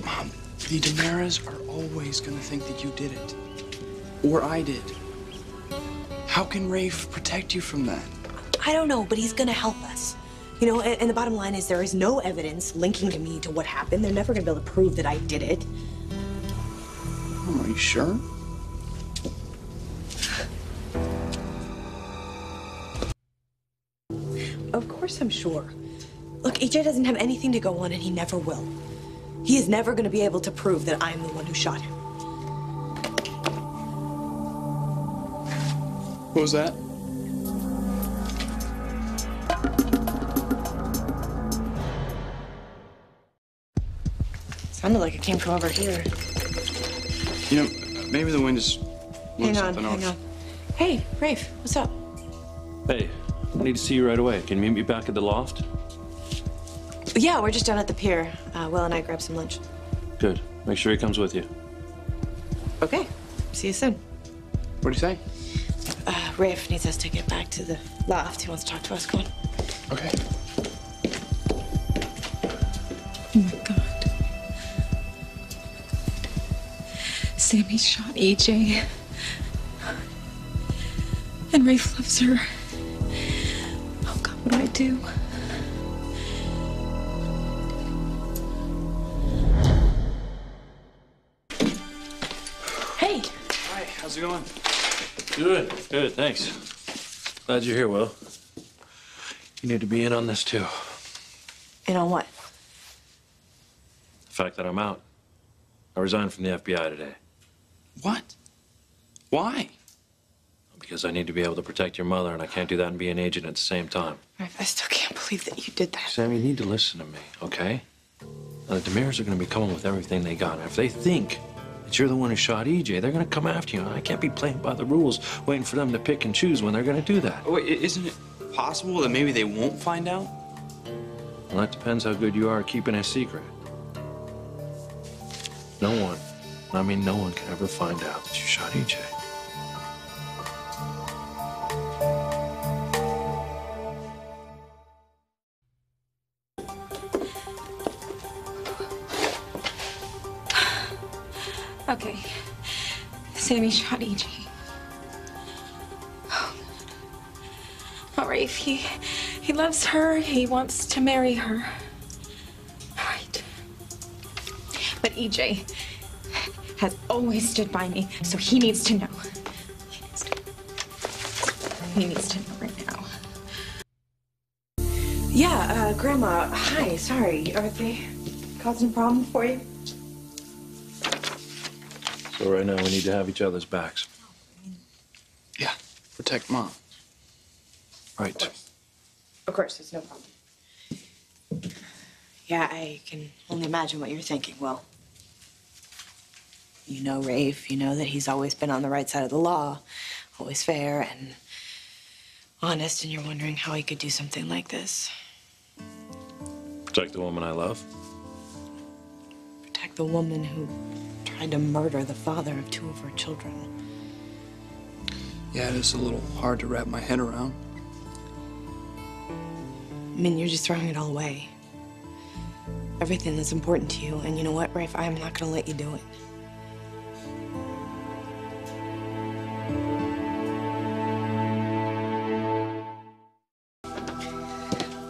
Mom, the DiMeras are always gonna think that you did it. Or I did. How can Rafe protect you from that? I don't know, but he's gonna help us. You know, and the bottom line is there is no evidence linking to me to what happened. They're never gonna be able to prove that I did it. Mom, are you sure? Of course I'm sure. Look, EJ doesn't have anything to go on, and he never will. He is never gonna be able to prove that I'm the one who shot him. What was that? Sounded like it came from over here. You know, maybe the wind is Hang on. Hey, Rafe, what's up? Hey, I need to see you right away. Can you meet me back at the loft? Yeah, we're just down at the pier. Will and I grabbed some lunch. Good. Make sure he comes with you. Okay. See you soon. What'd he say? Rafe needs us to get back to the loft. He wants to talk to us. Come on. Okay. Oh my God. Sammy shot EJ. And Rafe loves her. Oh God, what do I do? Hey. Hi, how's it going? Good, thanks. Glad you're here, Will. You need to be in on this, too. In on what? The fact that I'm out. I resigned from the FBI today. What? Why? Because I need to be able to protect your mother, and I can't do that and be an agent at the same time. Rafe, I still can't believe that you did that. Sam, you need to listen to me, okay? Now, the DiMeras are going to be coming with everything they got. And if they think that you're the one who shot EJ, they're going to come after you. And I can't be playing by the rules, waiting for them to pick and choose when they're going to do that. Wait, isn't it possible that maybe they won't find out? Well, that depends how good you are at keeping a secret. No one, I mean no one, can ever find out that you shot EJ. Okay. Sammy shot EJ. Oh, Rafe, he loves her. He wants to marry her. All right. But EJ has always stood by me, so he needs to know. He needs to know right now. Yeah, Grandma, hi, sorry. Are they causing a problem for you? So right now we need to have each other's backs. Yeah, protect Mom. Right. Of course, it's no problem. Yeah, I can only imagine what you're thinking. Well, you know Rafe, you know that he's always been on the right side of the law, always fair and honest, and you're wondering how he could do something like this. Protect the woman I love. Protect the woman who tried to murder the father of 2 of her children. Yeah, it is a little hard to wrap my head around. I mean, you're just throwing it all away. Everything that's important to you. And you know what, Rafe? I'm not gonna let you do it.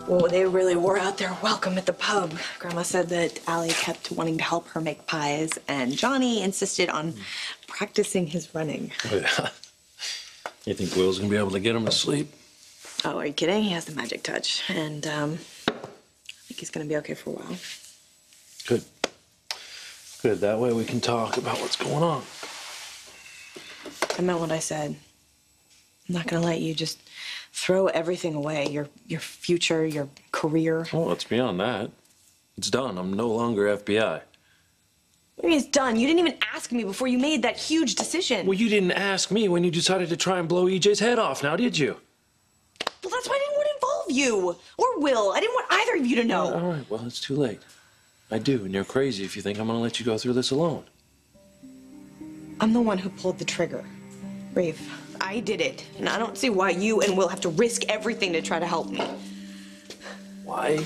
Well, they really were out there welcome at the pub. Grandma said that Allie kept wanting to help her make pies, and Johnny insisted on practicing his running. Oh, yeah. You think Will's gonna be able to get him to sleep? Oh, are you kidding? He has the magic touch, and I think he's gonna be okay for a while. Good. Good. That way we can talk about what's going on. I meant what I said. I'm not gonna let you just throw everything away, your future, your career. Oh, it's beyond that. It's done. I'm no longer FBI. What do you mean it's done? You didn't even ask me before you made that huge decision. Well, you didn't ask me when you decided to try and blow EJ's head off, now did you? Well, that's why I didn't want to involve you. Or Will. I didn't want either of you to know. All right, well, it's too late. I do, and you're crazy if you think I'm gonna let you go through this alone. I'm the one who pulled the trigger. Rafe, I did it. And I don't see why you and Will have to risk everything to try to help me. Why?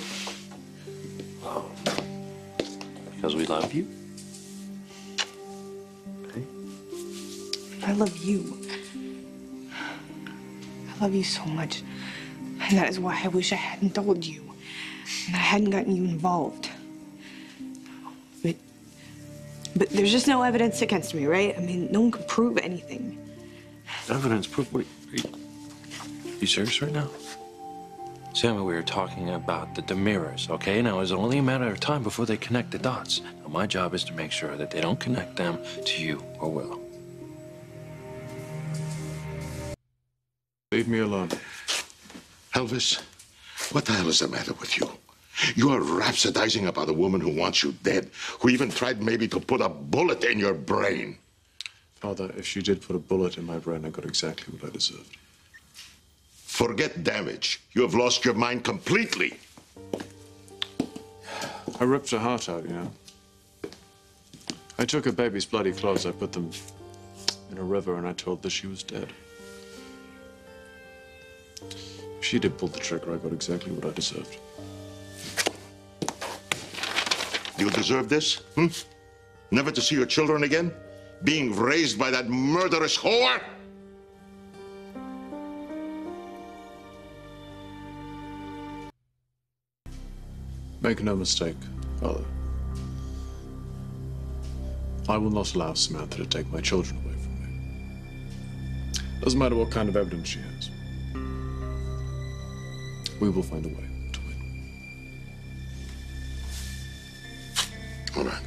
Oh. Because we love you. Okay? I love you. I love you so much. And that is why I wish I hadn't told you. And I hadn't gotten you involved. But there's just no evidence against me, right? I mean, no one can prove anything. Evidence? Proof? Are you serious right now? Sammy, we were talking about the DeMiras, okay? Now, it's only a matter of time before they connect the dots. Now, my job is to make sure that they don't connect them to you or Will. Leave me alone. Elvis, what the hell is the matter with you? You are rhapsodizing about a woman who wants you dead, who even tried maybe to put a bullet in your brain. Father, if she did put a bullet in my brain, I got exactly what I deserved. Forget damage. You have lost your mind completely. I ripped her heart out, you know. I took her baby's bloody clothes, I put them in a river, and I told her she was dead. If she did pull the trigger, I got exactly what I deserved. You deserve this? Never to see your children again? Being raised by that murderous whore? Make no mistake, Father. I will not allow Samantha to take my children away from me. Doesn't matter what kind of evidence she has. We will find a way to win. All right.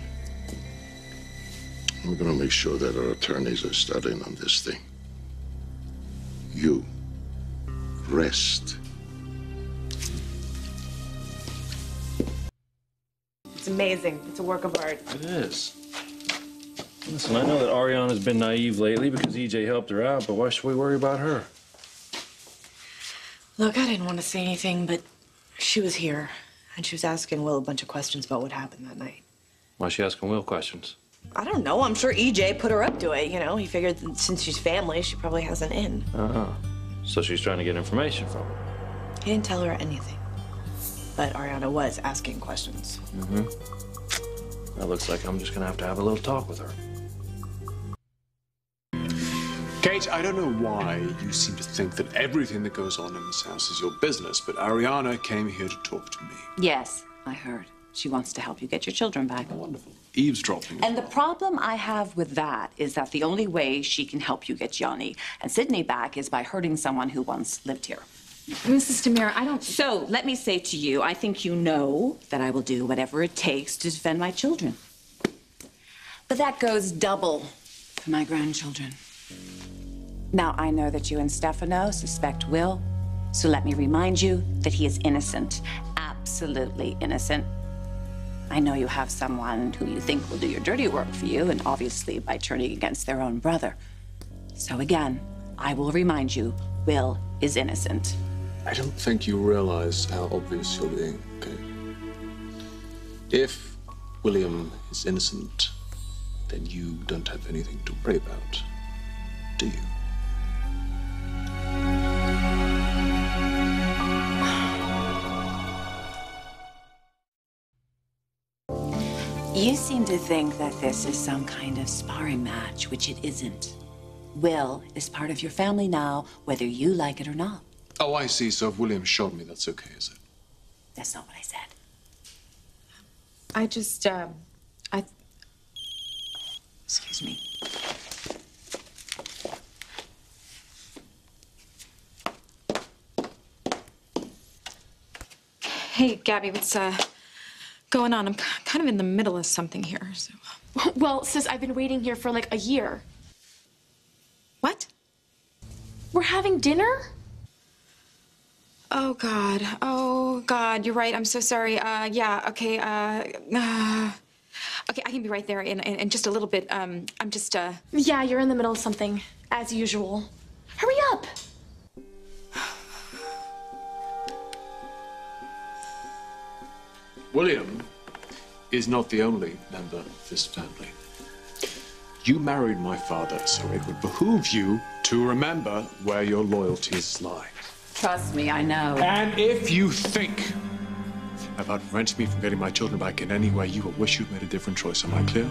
I'm gonna make sure that our attorneys are studying on this thing. You rest. It's amazing. It's a work of art. It is. Listen, I know that Ariana's been naive lately because EJ helped her out, but why should we worry about her? Look, I didn't want to say anything, but she was here, and she was asking Will a bunch of questions about what happened that night. Why is she asking Will questions? I don't know. I'm sure EJ put her up to it, you know. He figured that since she's family, she probably has an in. So she's trying to get information from her. He didn't tell her anything. But Ariana was asking questions. That looks like I'm just gonna have a little talk with her. Kate, I don't know why you seem to think that everything that goes on in this house is your business, but Ariana came here to talk to me. Yes, I heard. She wants to help you get your children back. Wonderful. Eavesdropping. And the problem I have with that is that the only way she can help you get Johnny and Sydney back is by hurting someone who once lived here. Mrs. DeMira, I don't... So, let me say to you, I think you know that I will do whatever it takes to defend my children. But that goes double for my grandchildren. Now, I know that you and Stefano suspect Will, so let me remind you that he is innocent. Absolutely innocent. I know you have someone who you think will do your dirty work for you, and obviously by turning against their own brother. So again, I will remind you, Will is innocent. I don't think you realize how obvious you're being, okay? If William is innocent, then you don't have anything to worry about, do you? You seem to think that this is some kind of sparring match, which it isn't. Will is part of your family now, whether you like it or not. Oh, I see. So if William shot me, that's okay, is it? That's not what I said. I just, Excuse me. Hey, Gabby, what's, going on? I'm kind of in the middle of something here, so... Well, sis, I've been waiting here for like a year. What? We're having dinner? Oh, God. Oh, God, you're right. I'm so sorry. Yeah, okay, okay, I can be right there in just a little bit. I'm just, Yeah, you're in the middle of something, as usual. Hurry up! William is not the only member of this family. You married my father, so it would behoove you to remember where your loyalties lie. Trust me, I know. And if you think about preventing me from getting my children back in any way, you will wish you'd made a different choice. Am I clear?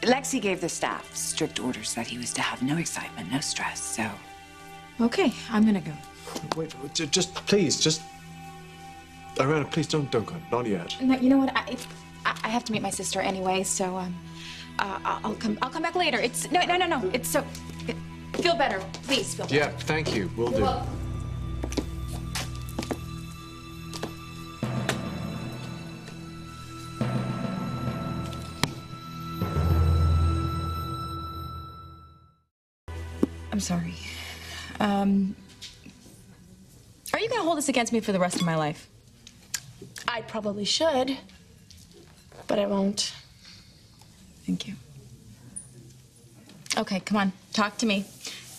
Lexi gave the staff strict orders that he was to have no excitement, no stress, so... Okay, I'm gonna go. Wait, just please, just... Irena, please don't go. Not yet. No, you know what? I have to meet my sister anyway, so I'll come back later. It's no. It's so feel better, please feel better. Yeah, thank you. Will do. I'm sorry. Are you gonna hold this against me for the rest of my life? I probably should, but I won't. Thank you. Okay, come on, talk to me.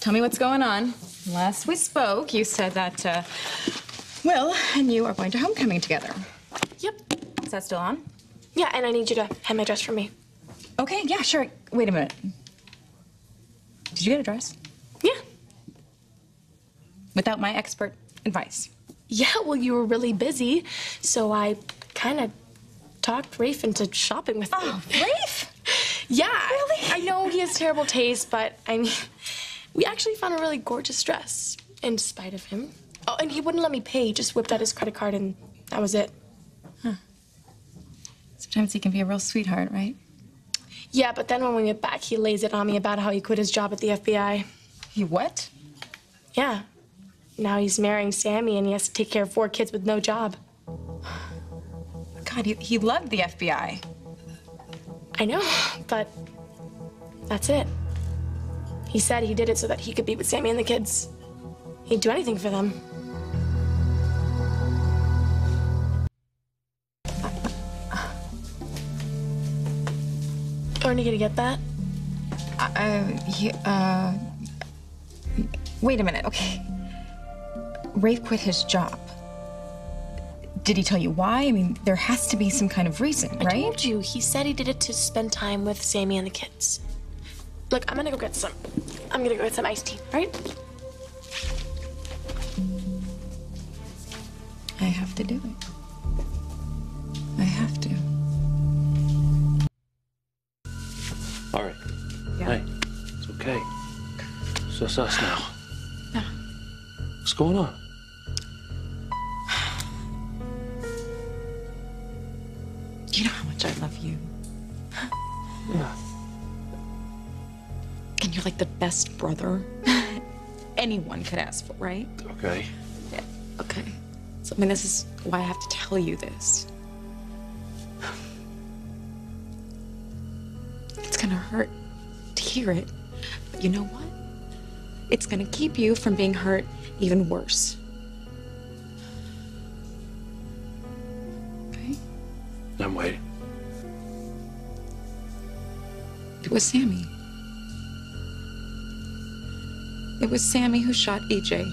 Tell me what's going on. Last we spoke, you said that Will and you are going to homecoming together. Yep. Is that still on? Yeah, and I need you to hem my dress for me. Okay, yeah, sure. Wait a minute. Did you get a dress? Yeah. Without my expert advice? Yeah, well, you were really busy, so I kind of talked Rafe into shopping with me. Oh, Rafe? Yeah. Really? I know he has terrible taste, but I mean, we actually found a really gorgeous dress, in spite of him. Oh, and he wouldn't let me pay. He just whipped out his credit card, and that was it. Huh. Sometimes he can be a real sweetheart, right? Yeah, but then when we went back, he lays it on me about how he quit his job at the FBI. He what? Yeah. Now he's marrying Sammy, and he has to take care of 4 kids with no job. God, he loved the FBI. I know, but that's it. He said he did it so that he could be with Sammy and the kids. He'd do anything for them. Aren't you gonna get that? Wait a minute, okay. Rafe quit his job. Did he tell you why? I mean, there has to be some kind of reason, right? I told you. He said he did it to spend time with Sammy and the kids. Look, I'm gonna go get some iced tea, right? I have to do it. I have to. All right. Yeah. Hey, it's okay. It's just us now. Yeah. What's going on? You know how much I love you. Yeah. And you're like the best brother anyone could ask for, right? Okay. Yeah. Okay. So, I mean, this is why I have to tell you this. It's gonna hurt to hear it, but you know what? It's gonna keep you from being hurt even worse. Okay? I'm waiting. It was Sammy. It was Sammy who shot EJ.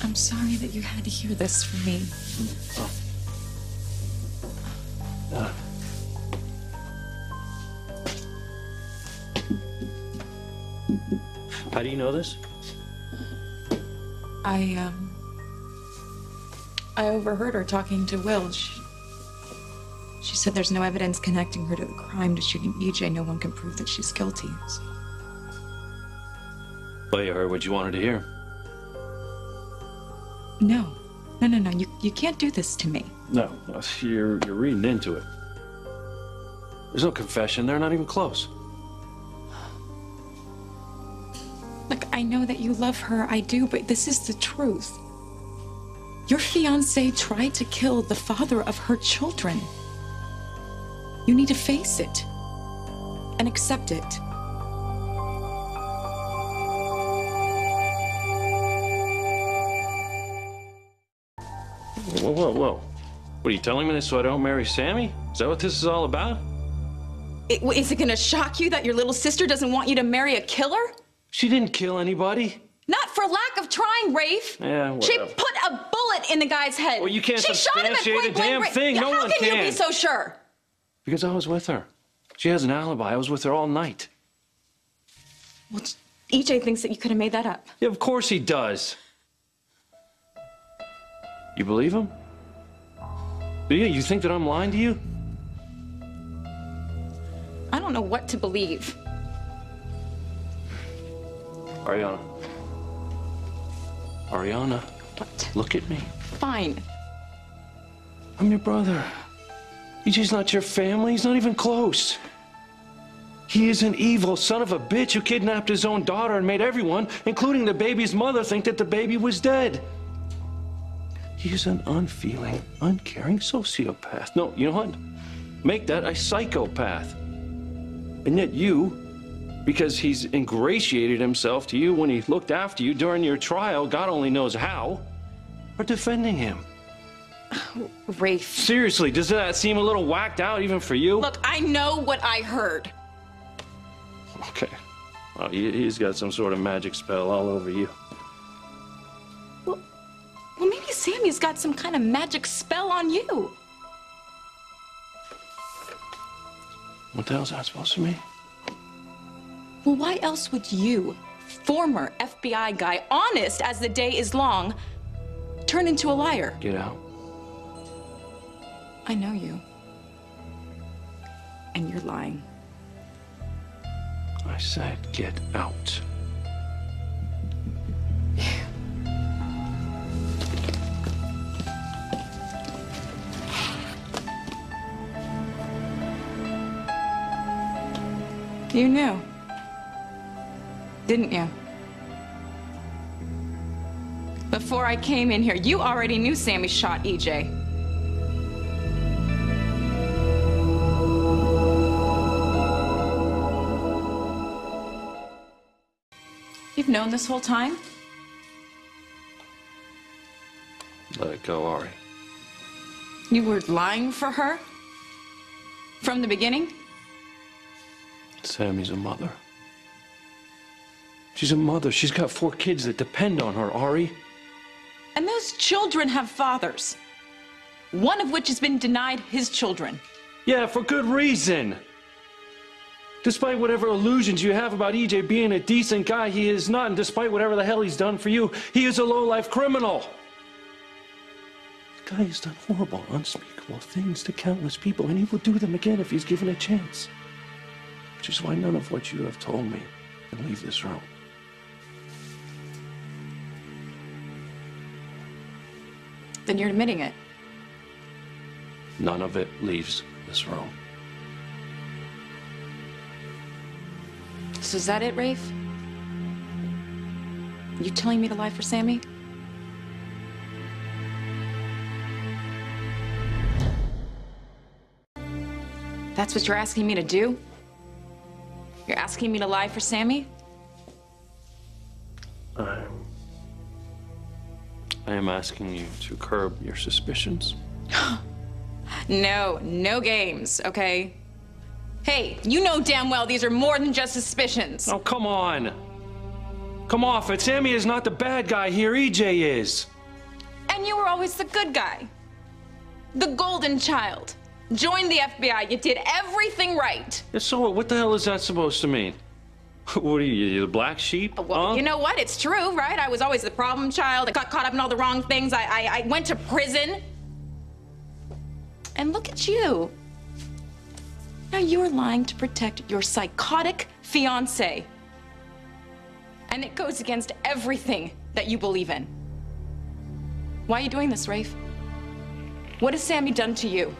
I'm sorry that you had to hear this from me. How do you know this? I overheard her talking to Will. She said there's no evidence connecting her to the crime to shooting EJ. No one can prove that she's guilty. So. Well, you heard what you wanted to hear. No. You can't do this to me. No, you're reading into it. There's no confession. They're not even close. Look, I know that you love her. I do, but this is the truth. Your fiancé tried to kill the father of her children. You need to face it and accept it. Whoa. What, are you telling me this so I don't marry Sammy? Is that what this is all about? Is it gonna shock you that your little sister doesn't want you to marry a killer? She didn't kill anybody. Not for lack of trying, Rafe. Yeah, She whatever. put a bullet in the guy's head. Well, you can't She shot him at substantiate point a damn blank. thing. No How one can you can. be so sure? Because I was with her. She has an alibi. I was with her all night. Well, EJ thinks that you could have made that up. Yeah, of course he does. You believe him? Do you? You think that I'm lying to you? I don't know what to believe. Ariana. Ariana. What? Look at me. Fine. I'm your brother. EJ's not your family. He's not even close. He is an evil son of a bitch who kidnapped his own daughter and made everyone, including the baby's mother, think that the baby was dead. He is an unfeeling, uncaring sociopath. No, you know what? Make that a psychopath. And yet you, because he's ingratiated himself to you when he looked after you during your trial, God only knows how, are defending him. Rafe. Seriously, does that seem a little whacked out even for you? Look, I know what I heard. Okay. Well, he's got some sort of magic spell all over you. Well, maybe Sammy's got some kind of magic spell on you. What the hell's that supposed to mean? Well, why else would you, former FBI guy, honest as the day is long, turn into a liar? Get out. I know you. And you're lying. I said get out. You knew, didn't you? Before I came in here, you already knew Sammy shot EJ. You've known this whole time? Let it go, Ari. You were lying for her? From the beginning? Sammy's a mother. She's a mother. She's got 4 kids that depend on her, Ari. And those children have fathers. One of which has been denied his children. Yeah, for good reason. Despite whatever illusions you have about EJ being a decent guy, he is not. And despite whatever the hell he's done for you, he is a low-life criminal. The guy has done horrible, unspeakable things to countless people, and he will do them again if he's given a chance. Which is why none of what you have told me can leave this room. Then you're admitting it. None of it leaves this room. So is that it, Rafe? You telling me to lie for Sammy? That's what you're asking me to do? You're asking me to lie for Sammy? I am asking you to curb your suspicions. No games, okay? Hey, you know damn well these are more than just suspicions. Oh, come on. Come off it. Sammy is not the bad guy here. EJ is. And you were always the good guy. The golden child. Joined the FBI. You did everything right. Yeah, so what the hell is that supposed to mean? What are you, the black sheep? Well, huh? you know what? It's true, right? I was always the problem child. I got caught up in all the wrong things. I went to prison. And look at you. Now you're lying to protect your psychotic fiancé. And it goes against everything that you believe in. Why are you doing this, Rafe? What has Sammy done to you?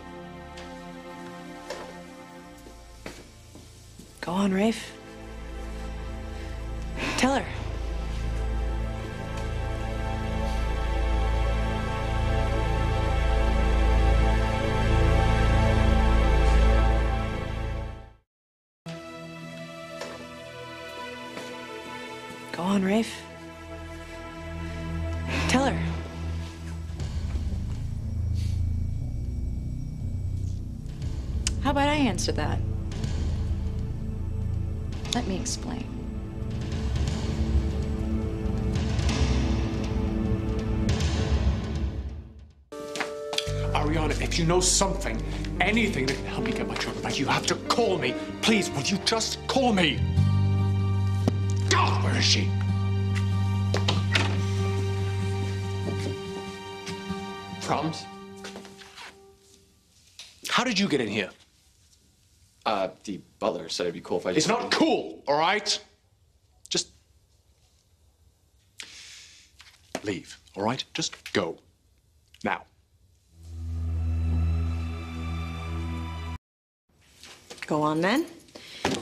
Go on, Rafe. Tell her. Go on, Rafe. Tell her. How about I answer that? Let me explain. Ariana, if you know something, anything that can help me get my children back, you have to call me. Please, will you just call me? God, where is she? Proms? How did you get in here? The butler said it'd be cool if I just... It's not cool, all right? Just leave, all right? Just go. Now. Go on then.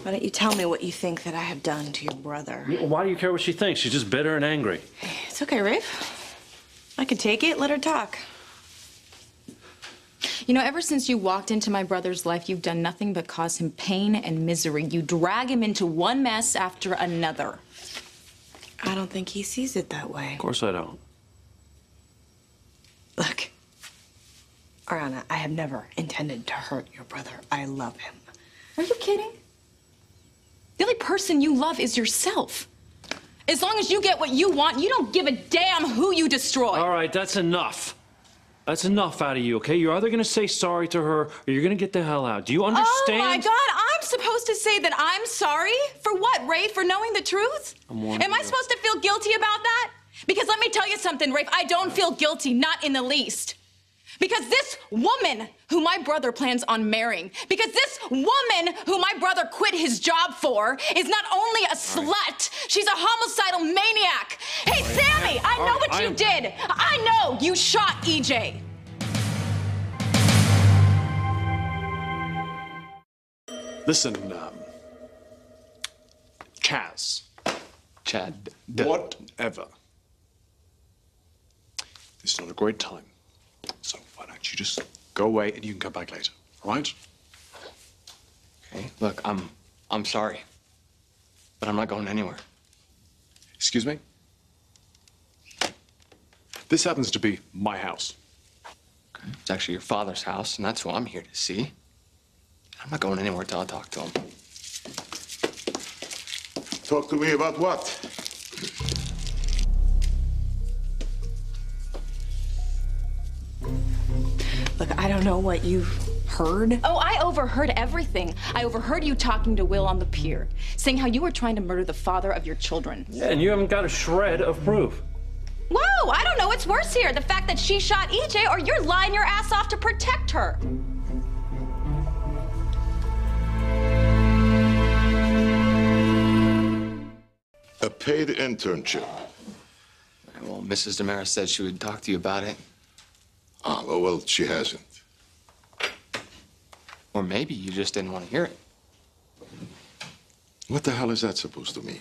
Why don't you tell me what you think that I have done to your brother? Why do you care what she thinks? She's just bitter and angry. It's okay, Rafe. I can take it. Let her talk. You know, ever since you walked into my brother's life, you've done nothing but cause him pain and misery. You drag him into one mess after another. I don't think he sees it that way. Of course I don't. Look, Ariana, I have never intended to hurt your brother. I love him. Are you kidding? The only person you love is yourself. As long as you get what you want, you don't give a damn who you destroy. All right, that's enough. That's enough out of you, okay? You're either gonna say sorry to her or you're gonna get the hell out. Do you understand? Oh my God, I'm supposed to say that I'm sorry? For what, Rafe? For knowing the truth? Am I supposed to feel guilty about that? Because let me tell you something, Rafe, I don't feel guilty, not in the least. Because this woman who my brother plans on marrying, because this woman who my brother quit his job for is not only a slut, she's a homicidal maniac. Hey, Sammy, I know what you did. I know you shot EJ. Listen, Chaz. Chad. Whatever. This is not a great time. So why don't you just go away and you can come back later, all right? Okay, look, I'm sorry. But I'm not going anywhere. Excuse me? This happens to be my house. Okay. It's actually your father's house, and that's who I'm here to see. I'm not going anywhere till I talk to him. Talk to me about what? Look, I don't know what you've heard. Oh, I overheard everything. I overheard you talking to Will on the pier, saying how you were trying to murder the father of your children. Yeah, and you haven't got a shred of proof. Whoa, I don't know what's worse here, the fact that she shot EJ or you're lying your ass off to protect her. A paid internship. Well, Mrs. Damaris said she would talk to you about it. Ah, well, she hasn't. Or maybe you just didn't want to hear it. What the hell is that supposed to mean?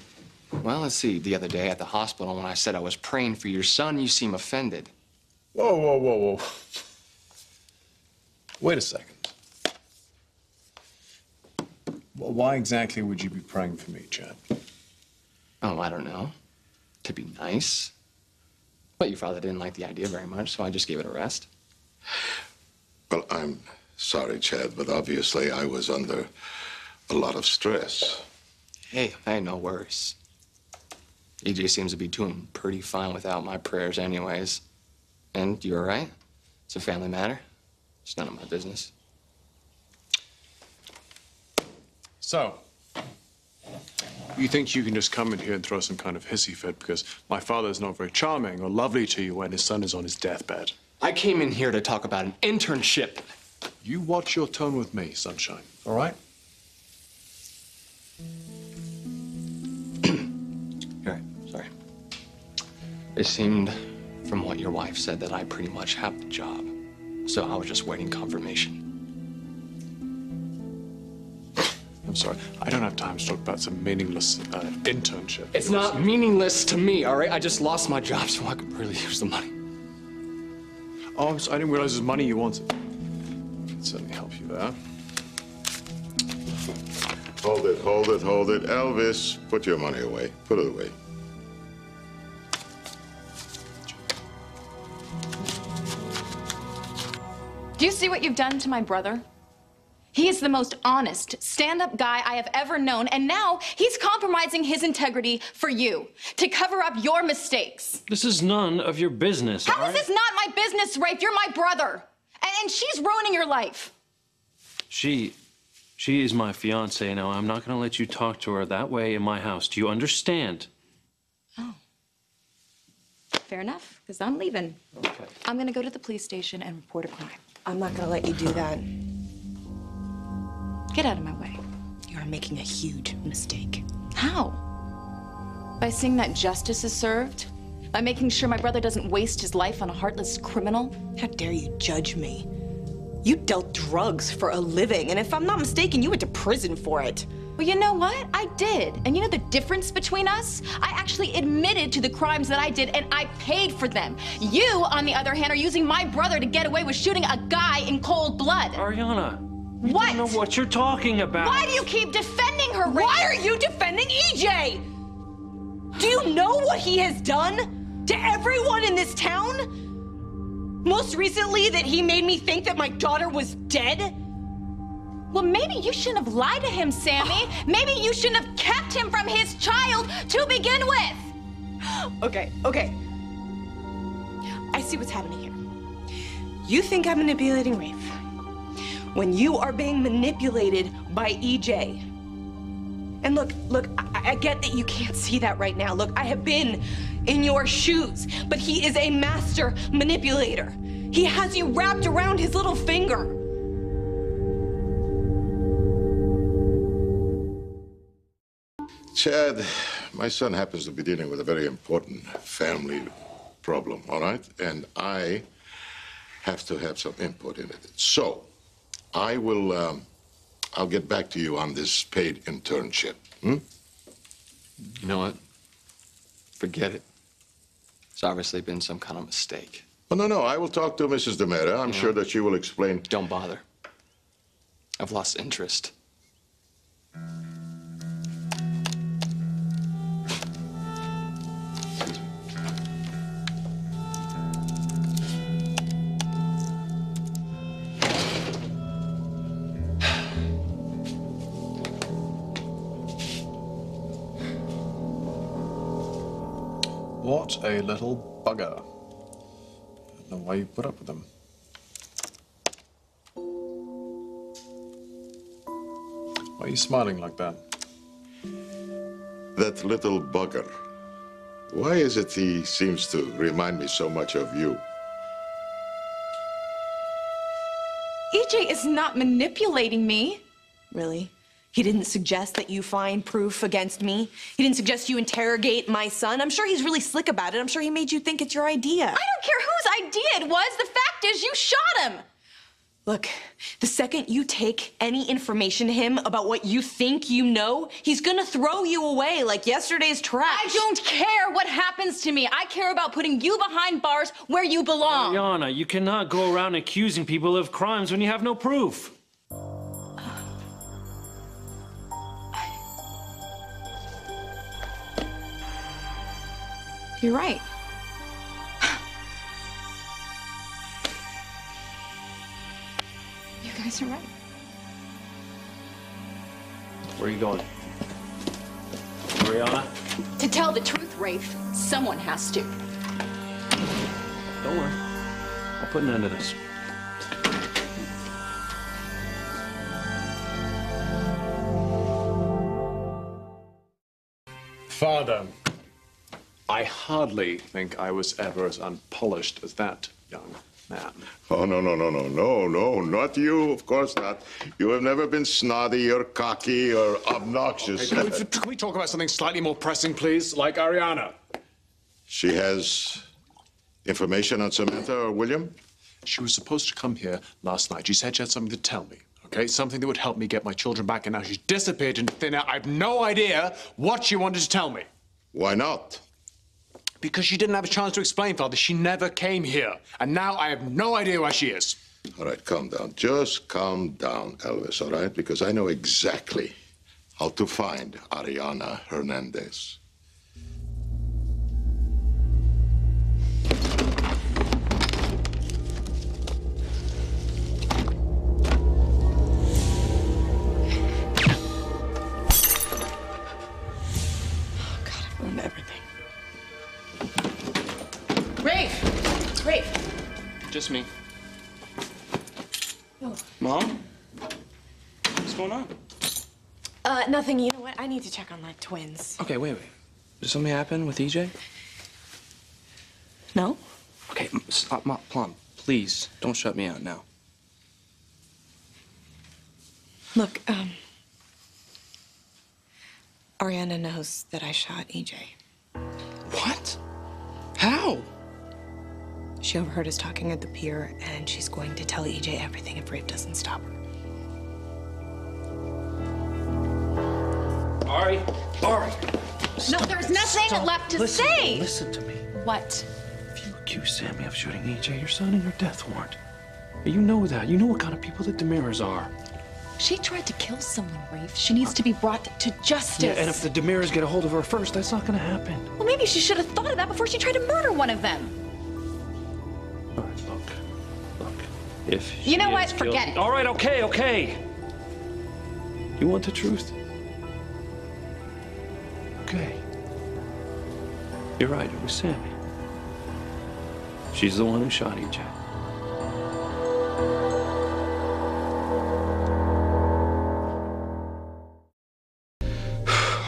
Well, let's see. The other day at the hospital, when I said I was praying for your son, you seem offended. Whoa, whoa, whoa, whoa. Wait a second. Well, why exactly would you be praying for me, Chad? Oh, I don't know. To be nice. But your father didn't like the idea very much, so I just gave it a rest. Well, I'm sorry, Chad, but obviously I was under a lot of stress. Hey, no worries. EJ seems to be doing pretty fine without my prayers anyways. And you're right. It's a family matter. It's none of my business. So, you think you can just come in here and throw some kind of hissy fit because my father's not very charming or lovely to you when his son is on his deathbed? I came in here to talk about an internship. You watch your tone with me, sunshine, all right? You're right, sorry. It seemed from what your wife said that I pretty much have the job. So I was just waiting confirmation. I'm sorry, I don't have time to talk about some meaningless internship. It's not meaningless to me, all right? I just lost my job, so I could really use the money. Oh, I'm sorry, I didn't realize it was money you wanted. Can certainly help you there. Hold it, hold it, hold it. Elvis, put your money away. Put it away. Do you see what you've done to my brother? He is the most honest, stand-up guy I have ever known, and now he's compromising his integrity for you, to cover up your mistakes. This is none of your business, How is this not my business, Rafe? You're my brother. And she's ruining your life. She is my fiance now. I'm not going to let you talk to her that way in my house. Do you understand? Oh. Fair enough, because I'm leaving. Okay. I'm going to go to the police station and report a crime. I'm not gonna let you do that. Get out of my way. You are making a huge mistake. How? By seeing that justice is served? By making sure my brother doesn't waste his life on a heartless criminal? How dare you judge me? You dealt drugs for a living, and if I'm not mistaken, you went to prison for it. Well, you know what? I did. And you know the difference between us? I actually admitted to the crimes that I did, and I paid for them. You, on the other hand, are using my brother to get away with shooting a guy in cold blood. Ariana, you What? don't know what you're talking about. Why do you keep defending her, Ray? Why are you defending EJ? Do you know what he has done to everyone in this town? Most recently, that he made me think that my daughter was dead? Well, maybe you shouldn't have lied to him, Sammy. Maybe you shouldn't have kept him from his child to begin with. Okay. I see what's happening here. You think I'm manipulating Rafe when you are being manipulated by EJ. And look, I get that you can't see that right now. Look, I have been in your shoes, but he is a master manipulator. He has you wrapped around his little finger. Chad, my son happens to be dealing with a very important family problem, all right? And I have to have some input in it. So, I'll get back to you on this paid internship. You know what? Forget it. It's obviously been some kind of mistake. Oh, no, I will talk to Mrs. DeMera. I'm sure that she will explain. Don't bother. I've lost interest. What a little bugger. I don't know why you put up with them. Why are you smiling like that? That little bugger. Why is it he seems to remind me so much of you? EJ is not manipulating me. Really? He didn't suggest that you find proof against me. He didn't suggest you interrogate my son. I'm sure he's really slick about it. I'm sure he made you think it's your idea. I don't care whose idea it was. The fact is you shot him. Look, the second you take any information to him about what you think you know, he's gonna throw you away like yesterday's trash. I don't care what happens to me. I care about putting you behind bars where you belong. Ariana, you cannot go around accusing people of crimes when you have no proof. You're right. You guys are right. Where are you going? Ariana? To tell the truth, Rafe, someone has to. Don't worry. I'll put an end to this. Father, I hardly think I was ever as unpolished as that young man. Oh, no, not you, of course not. You have never been snotty or cocky or obnoxious. Hey, can we talk about something slightly more pressing, please? Like Ariana. She has information on Samantha or William? She was supposed to come here last night. She said she had something to tell me, okay? Something that would help me get my children back, and now she's disappeared into thin air. I have no idea what she wanted to tell me. Why not? Because she didn't have a chance to explain, Father. She never came here. And now I have no idea where she is. All right, calm down. Just calm down, Elvis, all right? Because I know exactly how to find Ariana Hernandez. Ruined everything. Rafe! Just me. Mom? What's going on? Nothing. You know what? I need to check on the twins. Okay, wait. Did something happen with EJ? No? Okay, stop, Plum. Please, don't shut me out now. Look, Ariana knows that I shot EJ. What? How? She overheard us talking at the pier, and she's going to tell EJ everything if Rafe doesn't stop her. Ari! No, there's nothing left to say. Listen to me. What? If you accuse Sammy of shooting EJ, you're signing her death warrant. You know that. You know what kind of people the DeMiras are. She tried to kill someone, Rafe. She needs to be brought to justice. Yeah, and if the DeMiras get a hold of her first, that's not gonna happen. Well, maybe she should have thought of that before she tried to murder one of them. All right, look. If You know she what? is Forget guilty- it. All right, okay. You want the truth? Okay. You're right, it was Sammy. She's the one who shot EJ.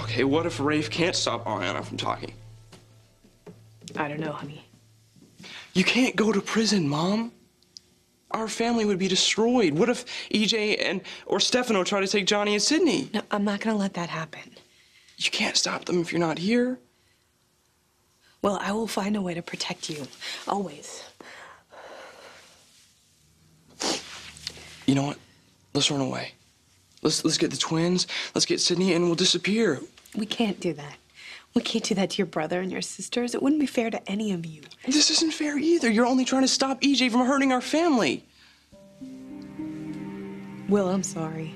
Okay, what if Rafe can't stop Ariana from talking? I don't know, honey. You can't go to prison, Mom. Our family would be destroyed. What if EJ or Stefano try to take Johnny and Sydney? No, I'm not gonna let that happen. You can't stop them if you're not here. Well, I will find a way to protect you. Always. You know what? Let's run away. Let's get the twins. Let's get Sydney, and we'll disappear. We can't do that. We can't do that to your brother and your sisters. It wouldn't be fair to any of you. This isn't fair either. You're only trying to stop EJ from hurting our family. Will, I'm sorry.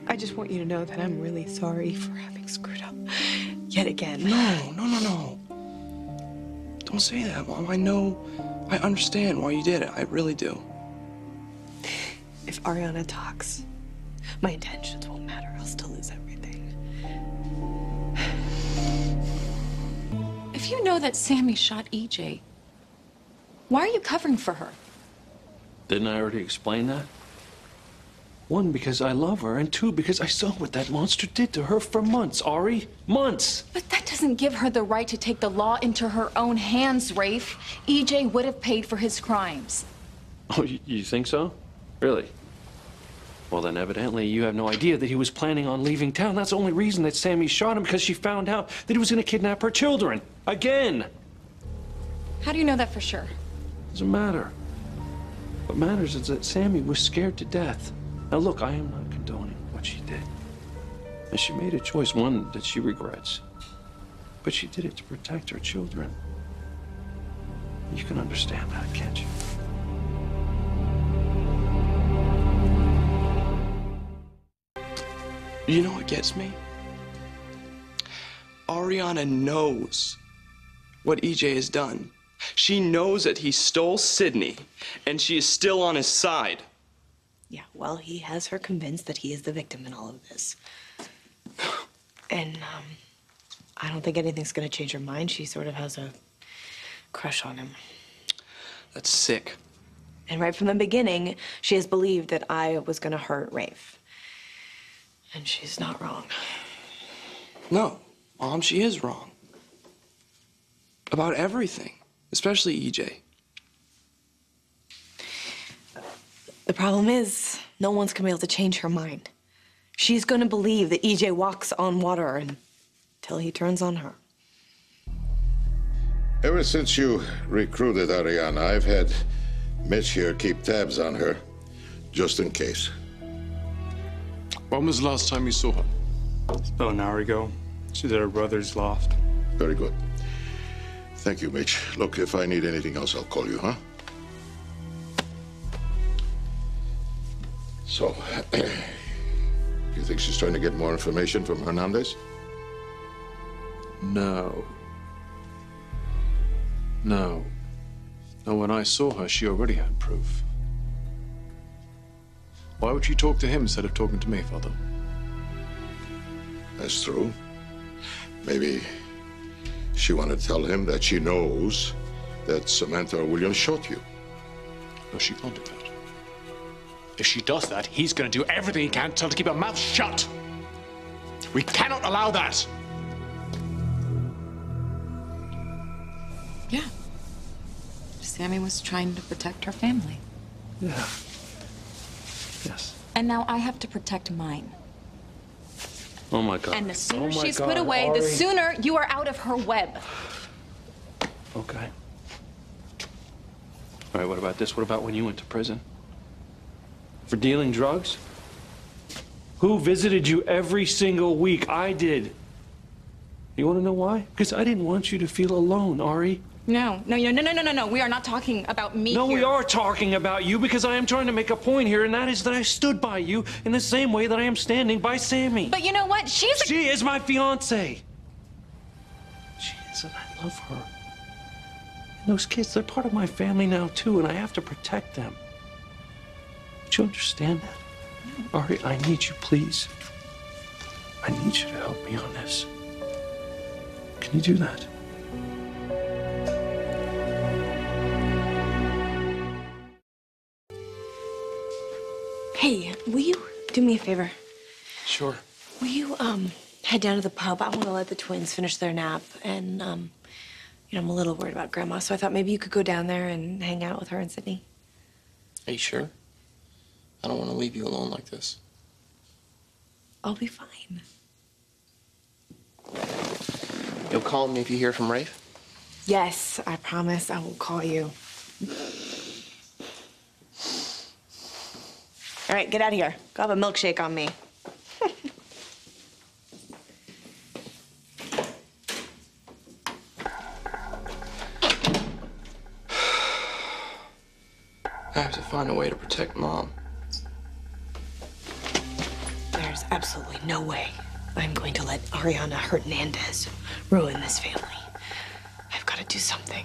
I just want you to know that I'm really sorry for having screwed up yet again. No. Don't say that, Mom. I understand why you did it. I really do. If Ariana talks, my intentions won't matter. I'll still lose everything. If you know that Sammy shot EJ, why are you covering for her? Didn't I already explain that? One, because I love her, and two, because I saw what that monster did to her for months, Ari. Months! But that doesn't give her the right to take the law into her own hands, Rafe. EJ would have paid for his crimes. Oh, you think so? Really? Well, then evidently you have no idea that he was planning on leaving town. That's the only reason that Sammy shot him, because she found out that he was going to kidnap her children. Again! How do you know that for sure? Doesn't matter. What matters is that Sammy was scared to death. Now, look, I am not condoning what she did. And she made a choice, one that she regrets. But she did it to protect her children. You can understand that, can't you? You know what gets me? Ariana knows what EJ has done. She knows that he stole Sydney, and she is still on his side. Yeah, well, he has her convinced that he is the victim in all of this. And, I don't think anything's gonna change her mind. She sort of has a crush on him. That's sick. And right from the beginning, she has believed that I was gonna hurt Rafe. And she's not wrong. No, Mom, she is wrong. About everything, especially EJ. The problem is, no one's gonna be able to change her mind. She's gonna believe that EJ walks on water until he turns on her. Ever since you recruited Ariana, I've had Mitch here keep tabs on her, just in case. When was the last time you saw her? About an hour ago. She's at her brother's loft. Very good. Thank you, Mitch. Look, if I need anything else, I'll call you, huh? So, you think she's trying to get more information from Hernandez? No. No, when I saw her, she already had proof. Why would she talk to him instead of talking to me, Father? That's true. Maybe she wanted to tell him that she knows that Samantha or William shot you. No, she can't do that. If she does that, he's going to do everything he can to tell her to keep her mouth shut. We cannot allow that. Yeah. Sammy was trying to protect her family. Yeah. Yes. And now I have to protect mine. Oh my God. And the sooner Oh my she's God, put away, Ari. the sooner you are out of her web. Okay. All right, what about this? What about when you went to prison? For dealing drugs? Who visited you every single week? I did. You want to know why? Because I didn't want you to feel alone, Ari. No. We are not talking about me No, here. we are talking about you because I am trying to make a point here, and that is that I stood by you in the same way that I am standing by Sammy. But you know what? She is my fiance. She is, and I love her. And those kids, they're part of my family now, too, and I have to protect them. Do you understand that? Ari, I need you, please. I need you to help me on this. Can you do that? Hey, will you do me a favor? Sure. Will you, head down to the pub? I want to let the twins finish their nap. And, you know, I'm a little worried about Grandma, so I thought maybe you could go down there and hang out with her and Sydney. Are you sure? I don't want to leave you alone like this. I'll be fine. You'll call me if you hear from Rafe? Yes, I promise I will call you. All right, get out of here. Go have a milkshake on me. I have to find a way to protect Mom. There's absolutely no way I'm going to let Ariana Hernandez ruin this family. I've got to do something.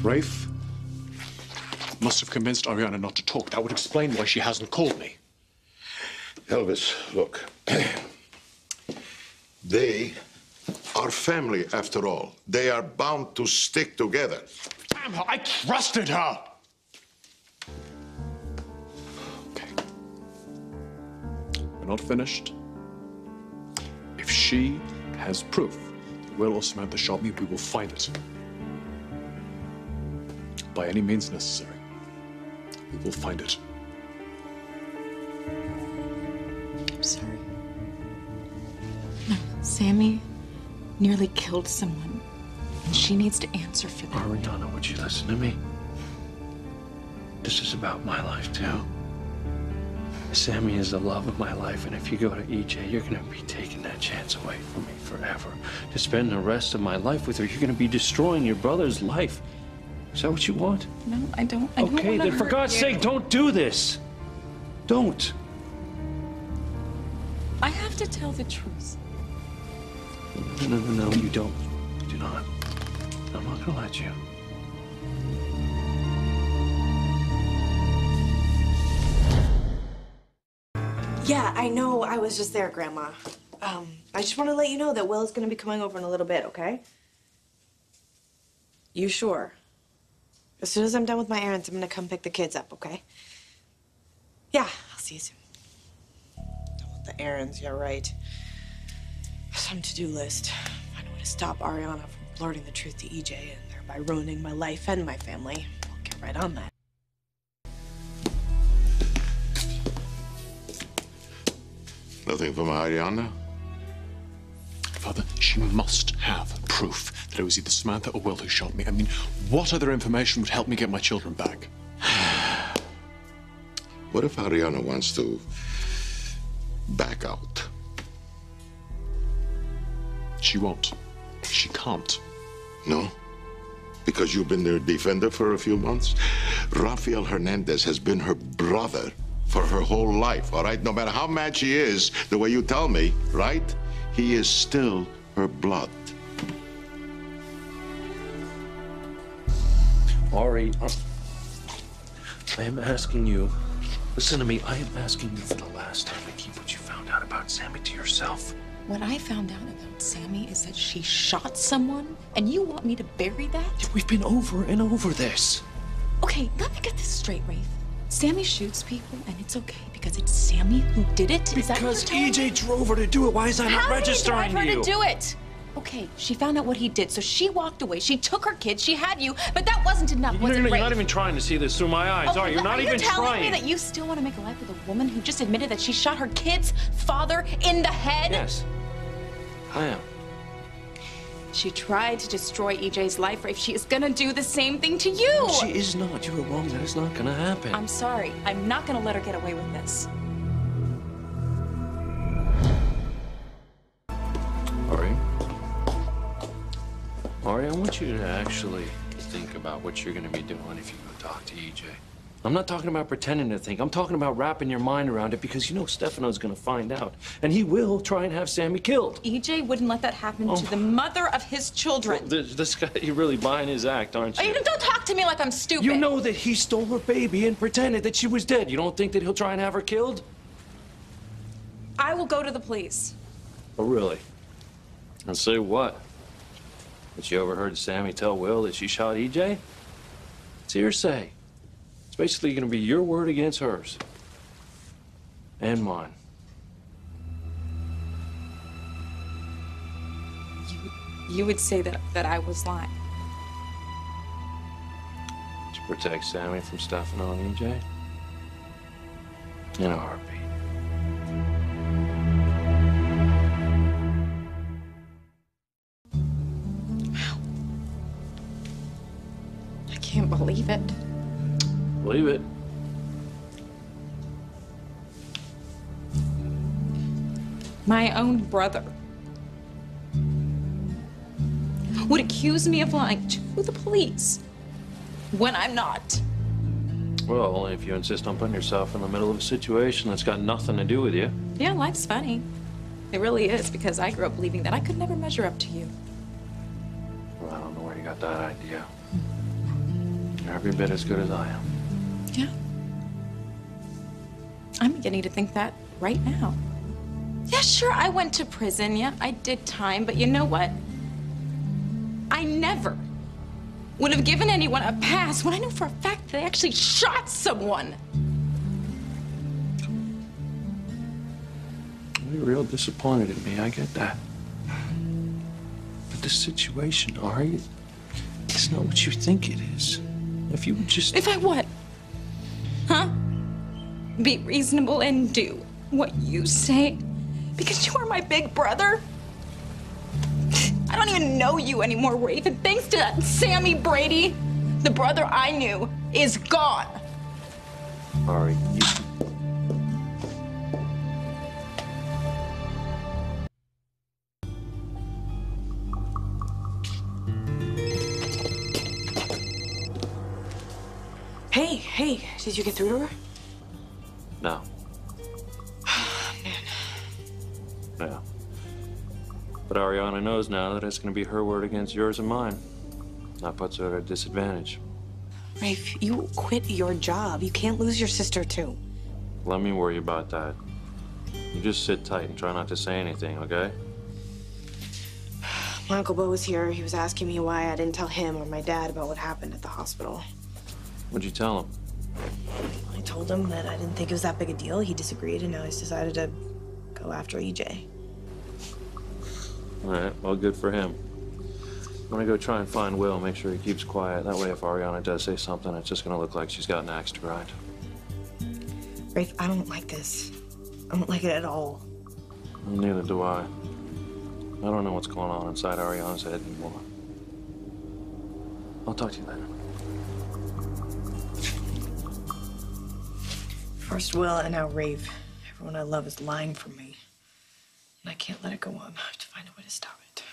Rafe must have convinced Ariana not to talk. That would explain why she hasn't called me. Elvis, look. They are family after all. They are bound to stick together. Damn her, I trusted her! Okay. We're not finished. If she has proof that Will or Samantha shot me, we will find it. By any means necessary. We will find it. I'm sorry. No, Sammy nearly killed someone, and she needs to answer for that. Ariana, would you listen to me? This is about my life, too. Sammy is the love of my life, and if you go to EJ, you're gonna be taking that chance away from me forever. To spend the rest of my life with her, you're gonna be destroying your brother's life. Is that what you want? No, I don't. Okay, then for God's sake, don't do this. Don't. I have to tell the truth. No, you don't. You do not. I'm not gonna let you. Yeah, I know I was just there, Grandma. I just want to let you know that Will is going to be coming over in a little bit, okay? You sure? As soon as I'm done with my errands, I'm going to come pick the kids up, okay? Yeah, I'll see you soon. Done with the errands, yeah, right. Some to-do list. I know how to stop Ariana from blurting the truth to EJ and thereby ruining my life and my family. I'll get right on that. Nothing from Ariana? Father, she must have proof that it was either Samantha or Will who shot me. I mean, what other information would help me get my children back? What if Ariana wants to back out? She won't. She can't. No? Because you've been their defender for a few months? Rafael Hernandez has been her brother for her whole life, all right? No matter how mad she is, the way you tell me, right? He is still her blood. Ari, I am asking you, listen to me, I am asking you for the last time to keep what you found out about Sammy to yourself. What I found out about Sammy is that she shot someone, and you want me to bury that? We've been over and over this. Okay, let me get this straight, Rafe. Sammy shoots people, and it's okay because it's Sammy who did it? Is that what you're telling me? drove her to do it. Why is that not registering How did he drive her to do it? Okay, she found out what he did, so she walked away. She took her kids, she had you, but that wasn't enough, was it, You're Rafe? not even trying to see this through my eyes, are you? You're not even trying. Are you telling me that you still want to make a life with a woman who just admitted that she shot her kid's father in the head? Yes, I am. She tried to destroy EJ's life, Rafe. She is gonna do the same thing to you. She is not. You were wrong. That is not gonna happen. I'm sorry. I'm not gonna let her get away with this. Ari, I want you to actually think about what you're gonna be doing if you go talk to EJ. I'm not talking about pretending to think. I'm talking about wrapping your mind around it because you know Stefano's gonna find out. And he will try and have Sammy killed. EJ wouldn't let that happen to the mother of his children. Well, this guy, you're really buying his act, aren't you? Don't talk to me like I'm stupid. You know that he stole her baby and pretended that she was dead. You don't think that he'll try and have her killed? I will go to the police. Oh, really? And say what? That you overheard Sammy tell Will that she shot EJ? It's hearsay. It's basically going to be your word against hers. And mine. You would say that I was lying. To protect Sammy from Stefano and EJ? In a heartbeat. I can't believe it. Believe it. My own brother would accuse me of lying to the police when I'm not. Well, only if you insist on putting yourself in the middle of a situation that's got nothing to do with you. Yeah, life's funny. It really is, because I grew up believing that I could never measure up to you. Well, I don't know where you got that idea. You're every bit as good as I am. Yeah. I'm beginning to think that right now. Yeah, sure, I went to prison. Yeah, I did time, but you know what? I never would have given anyone a pass when I knew for a fact they actually shot someone. You're real disappointed in me, I get that. But this situation, Ari, it's not what you think it is. If you would just... If I what? Huh? Be reasonable and do what you say? Because you are my big brother? I don't even know you anymore, Rafe, and thanks to that Sammy Brady, the brother I knew is gone. Ari, you... Hey, did you get through to her? No. Yeah. But Ariana knows now that it's going to be her word against yours and mine. That puts her at a disadvantage. Rafe, you quit your job. You can't lose your sister, too. Let me worry about that. You just sit tight and try not to say anything, okay? My Uncle Bo was here. He was asking me why I didn't tell him or my dad about what happened at the hospital. What'd you tell him? I told him that I didn't think it was that big a deal. He disagreed, and now he's decided to go after EJ. All right, well, good for him. I'm gonna go try and find Will, make sure he keeps quiet. That way, if Ariana does say something, it's just gonna look like she's got an axe to grind. Rafe, I don't like this. I don't like it at all. Neither do I. I don't know what's going on inside Ariana's head anymore. I'll talk to you later. First Will, and now Rafe. Everyone I love is lying for me. And I can't let it go on. I have to find a way to stop it.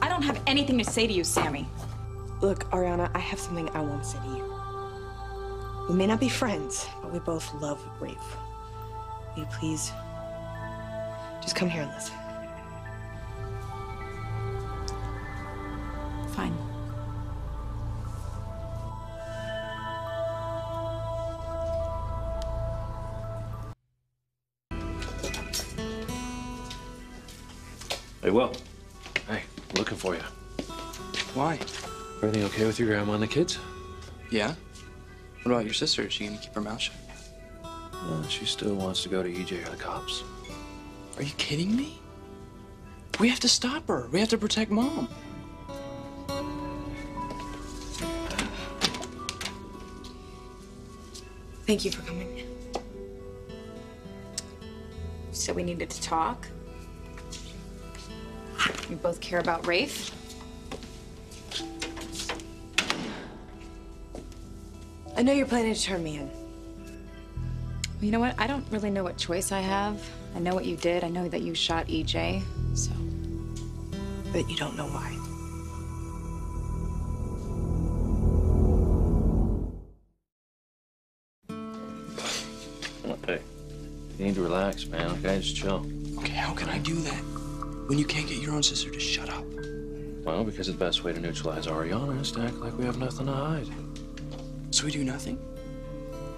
I don't have anything to say to you, Sammy. Look, Ariana, I have something I want to say to you. We may not be friends, but we both love Rafe. Will you please just come here and listen? Fine. Hey, Will. Hey, looking for you. Why? Everything okay with your grandma and the kids? Yeah? What about your sister? Is she gonna keep her mouth shut? Well, she still wants to go to EJ or the cops. Are you kidding me? We have to stop her. We have to protect Mom. Thank you for coming. So we needed to talk. We both care about Rafe. I know you're planning to turn me in. You know what? I don't really know what choice I have. I know what you did. I know that you shot EJ, so. But you don't know why. Hey, you need to relax, man, okay? Just chill. Okay, how can I do that when you can't get your own sister to shut up? Well, because the best way to neutralize Ariana is to act like we have nothing to hide. So we do nothing?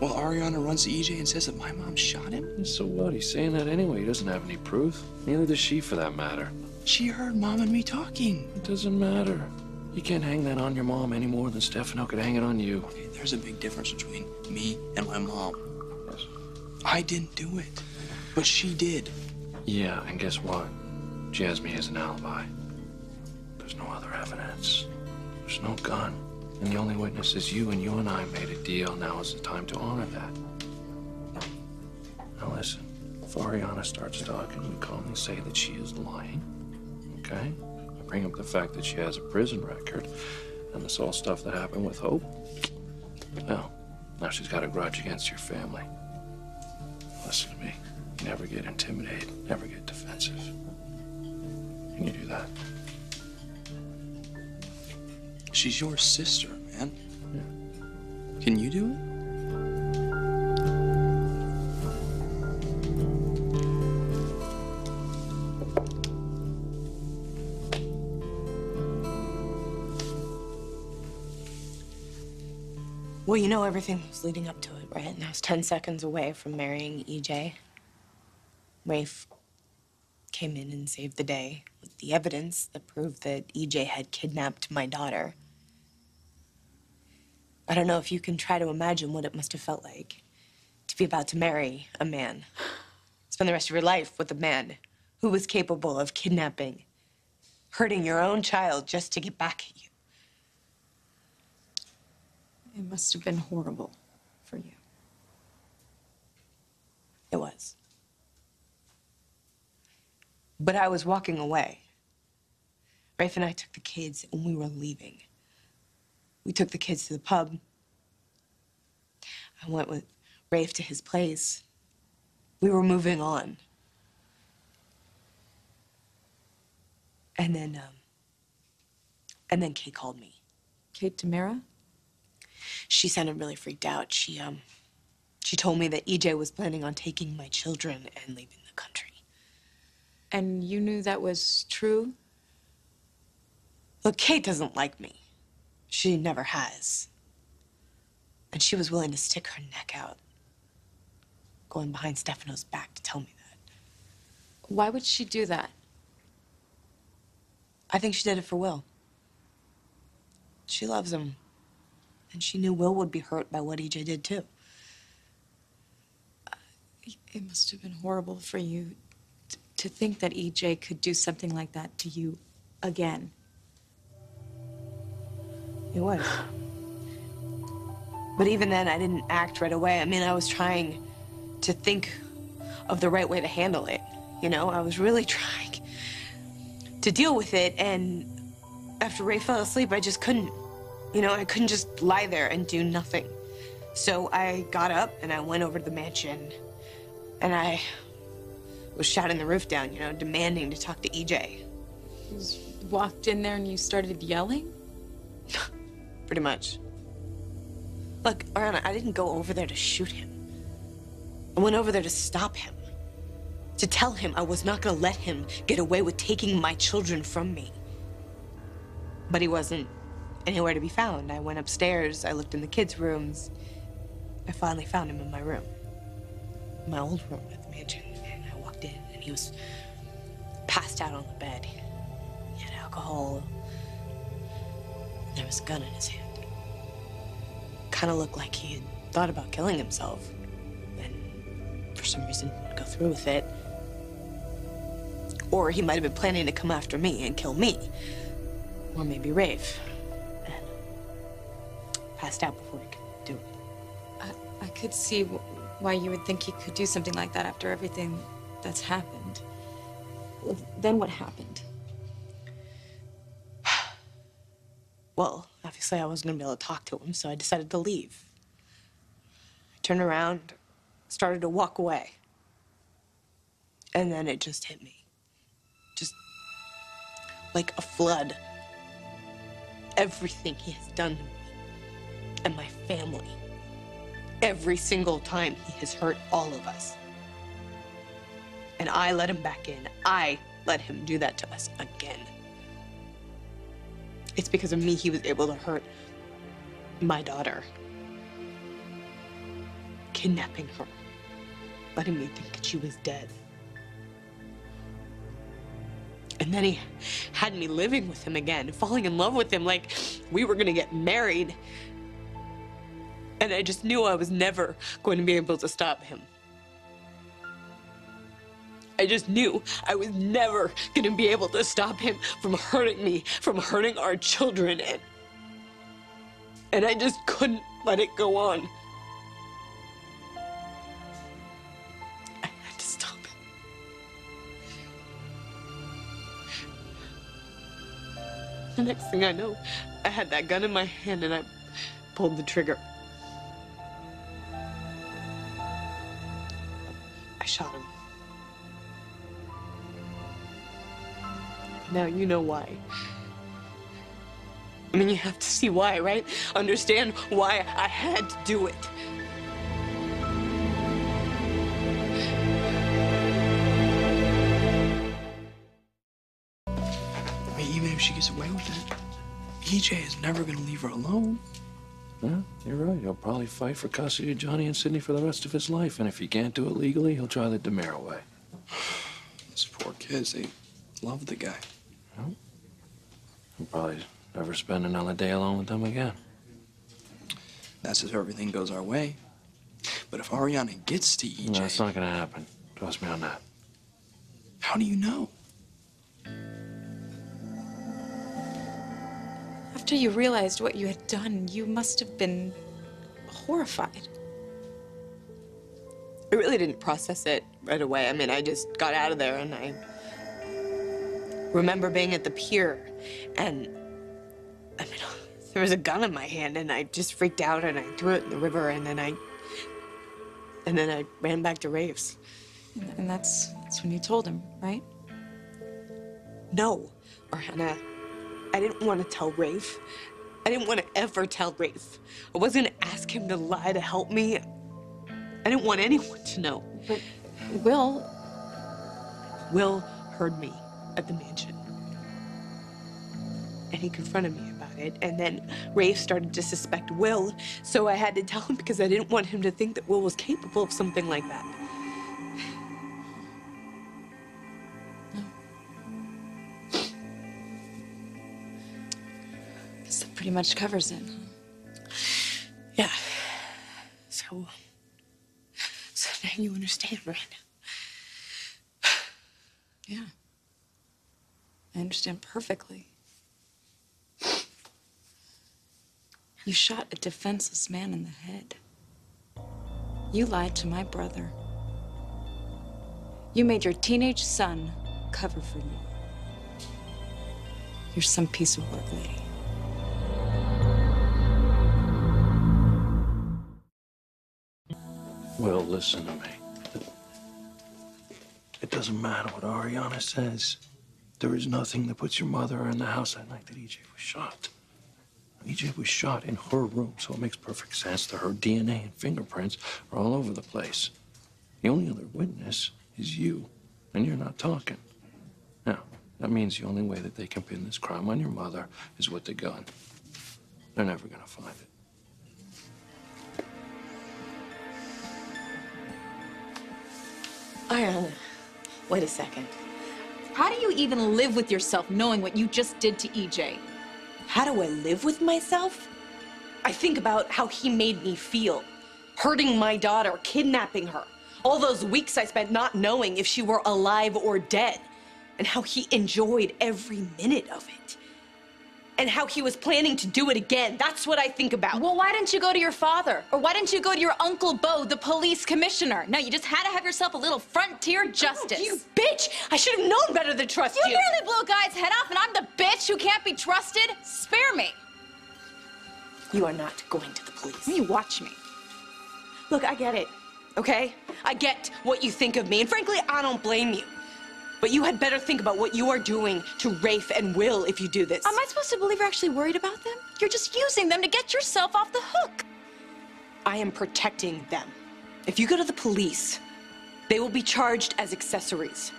Well, Ariana runs to EJ and says that my mom shot him? And so what? He's saying that anyway. He doesn't have any proof. Neither does she, for that matter. She heard Mom and me talking. It doesn't matter. You can't hang that on your mom any more than Stefano could hang it on you. Okay, there's a big difference between me and my mom. Yes. I didn't do it, but she did. Yeah, and guess what? She has me as an alibi. There's no other evidence. There's no gun. And the only witness is you, and you and I made a deal. Now is the time to honor that. Now listen, if Ariana starts talking, you calmly say that she is lying, okay? I bring up the fact that she has a prison record, and this all stuff that happened with Hope. Well, now she's got a grudge against your family. Listen to me. Never get intimidated, never get defensive. Can you do that? She's your sister, man. Yeah. Can you do it? Well, you know everything was leading up to it, right? And I was 10 seconds away from marrying EJ. Rafe came in and saved the day with the evidence that proved that EJ had kidnapped my daughter. I don't know if you can try to imagine what it must have felt like to be about to marry a man, spend the rest of your life with a man who was capable of kidnapping, hurting your own child just to get back at you. It must have been horrible for you. It was. But I was walking away. Rafe and I took the kids and we were leaving. We took the kids to the pub. I went with Rafe to his place. We were moving on. And then Kate called me. Kate Tamara? She sounded really freaked out. She told me that EJ was planning on taking my children and leaving the country. And you knew that was true? Look, Kate doesn't like me. She never has. And she was willing to stick her neck out, going behind Stefano's back to tell me that. Why would she do that? I think she did it for Will. She loves him. And she knew Will would be hurt by what EJ did, too. It must have been horrible for you to think that EJ could do something like that to you again. It was. But even then, I didn't act right away. I mean, I was trying to think of the right way to handle it. You know, I was really trying to deal with it. And after Ray fell asleep, I just couldn't. You know, I couldn't just lie there and do nothing. So I got up and I went over to the mansion. And I was shouting the roof down, you know, demanding to talk to EJ. You just walked in there and you started yelling? Pretty much. Look, Ariana, I didn't go over there to shoot him. I went over there to stop him. To tell him I was not gonna let him get away with taking my children from me. But he wasn't anywhere to be found. I went upstairs, I looked in the kids' rooms. I finally found him in my room. My old room at the mansion. And I walked in and he was passed out on the bed. He had alcohol. There was a gun in his hand. Kind of looked like he had thought about killing himself. And for some reason, didn't go through with it. Or he might have been planning to come after me and kill me. Or maybe Rafe. And passed out before he could do it. I could see why you would think he could do something like that after everything that's happened. Then what happened? Well, obviously I wasn't gonna be able to talk to him, so I decided to leave. I turned around, started to walk away. And then it just hit me. Just like a flood. Everything he has done to me and my family. Every single time he has hurt all of us. And I let him back in. I let him do that to us again. It's because of me he was able to hurt my daughter. Kidnapping her. Letting me think that she was dead. And then he had me living with him again, falling in love with him like we were gonna get married. And I just knew I was never going to be able to stop him. I just knew I was never gonna be able to stop him from hurting me, from hurting our children. And I just couldn't let it go on. I had to stop it. The next thing I know, I had that gun in my hand and I pulled the trigger. I shot him. Now you know why. I mean, you have to see why, right? Understand why I had to do it. I mean, even if she gets away with it, EJ is never gonna leave her alone. Yeah, you're right. He'll probably fight for custody of Johnny and Sydney for the rest of his life. And if he can't do it legally, he'll try the DeMera way. Those poor kids, they love the guy. Well, he'll probably never spend another day alone with them again. That's if everything goes our way. But if Ariana gets to EJ... No, it's not gonna happen. Trust me on that. How do you know? After you realized what you had done, you must have been horrified. I really didn't process it right away. I mean, I just got out of there and I remember being at the pier and, I mean, there was a gun in my hand and I just freaked out and I threw it in the river and then I ran back to Rafe's. And that's when you told him, right? No, Ariana, I didn't want to tell Rafe. I didn't want to ever tell Rafe. I wasn't gonna ask him to lie to help me. I didn't want anyone to know. But Will heard me at the mansion. And he confronted me about it. And then Rafe started to suspect Will, so I had to tell him because I didn't want him to think that Will was capable of something like that. Guess that pretty much covers it. Yeah. So now you understand, right? Yeah. I understand perfectly. You shot a defenseless man in the head. You lied to my brother. You made your teenage son cover for you. You're some piece of work, lady. Will, listen to me. It doesn't matter what Ariana says. There is nothing that puts your mother in the house that night that EJ was shot. EJ was shot in her room, so it makes perfect sense that her DNA and fingerprints are all over the place. The only other witness is you, and you're not talking. Now, that means the only way that they can pin this crime on your mother is with the gun. They're never gonna find it. Ariana, wait a second. How do you even live with yourself knowing what you just did to EJ? How do I live with myself? I think about how he made me feel. Hurting my daughter, kidnapping her. All those weeks I spent not knowing if she were alive or dead. And how he enjoyed every minute of it. And how he was planning to do it again. That's what I think about. Well, why didn't you go to your father? Or why didn't you go to your Uncle Bo, the police commissioner? No, you just had to have yourself a little frontier justice. Oh, you bitch! I should have known better than trust you. You nearly blew a guy's head off, and I'm the bitch who can't be trusted? Spare me. You are not going to the police. You watch me. Look, I get it, okay? I get what you think of me, and frankly, I don't blame you. But you had better think about what you are doing to Rafe and Will if you do this. Am I supposed to believe you're actually worried about them? You're just using them to get yourself off the hook. I am protecting them. If you go to the police, they will be charged as accessories.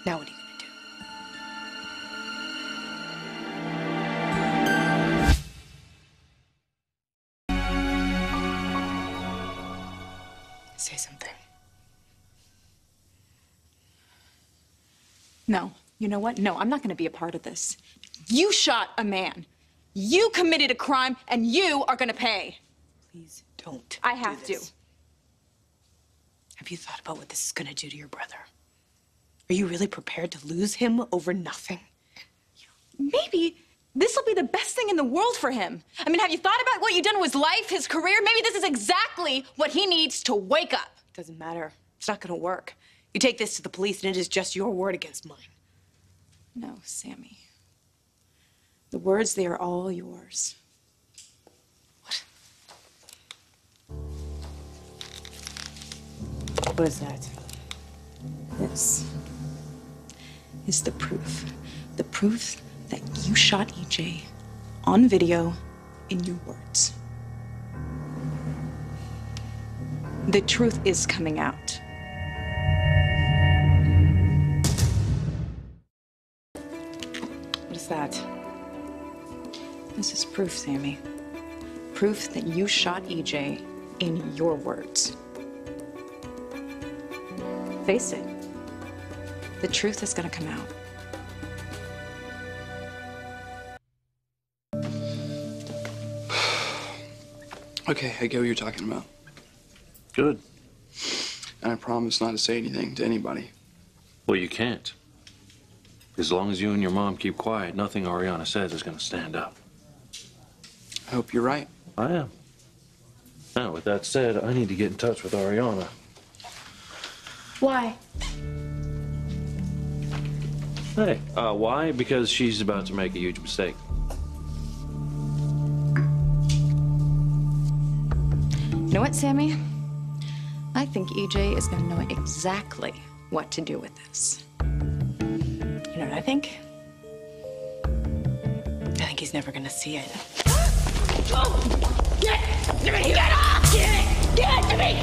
Now what are you gonna do? Say something. No. You know what? No, I'm not going to be a part of this. You shot a man. You committed a crime, and you are going to pay. Please don't. I have to. Have you thought about what this is going to do to your brother? Are you really prepared to lose him over nothing? Maybe this will be the best thing in the world for him. I mean, have you thought about what you've done with his life, his career? Maybe this is exactly what he needs to wake up. Doesn't matter. It's not going to work. You take this to the police, and it is just your word against mine. No, Sammy. The words, they are all yours. What is that? This is the proof. The proof that you shot EJ on video in your words. The truth is coming out. What is that? This is proof, Sammy. Proof that you shot EJ in your words. Face it. The truth is gonna come out. Okay, I get what you're talking about. Good. And I promise not to say anything to anybody. Well, you can't. As long as you and your mom keep quiet, nothing Ariana says is going to stand up. I hope you're right. I am. Now, with that said, I need to get in touch with Ariana. Why? Hey, why? Because she's about to make a huge mistake. You know what, Sammy? I think EJ is gonna know exactly what to do with this. You know what I think? I think he's never gonna see it. Get to me! Get off! Get to me!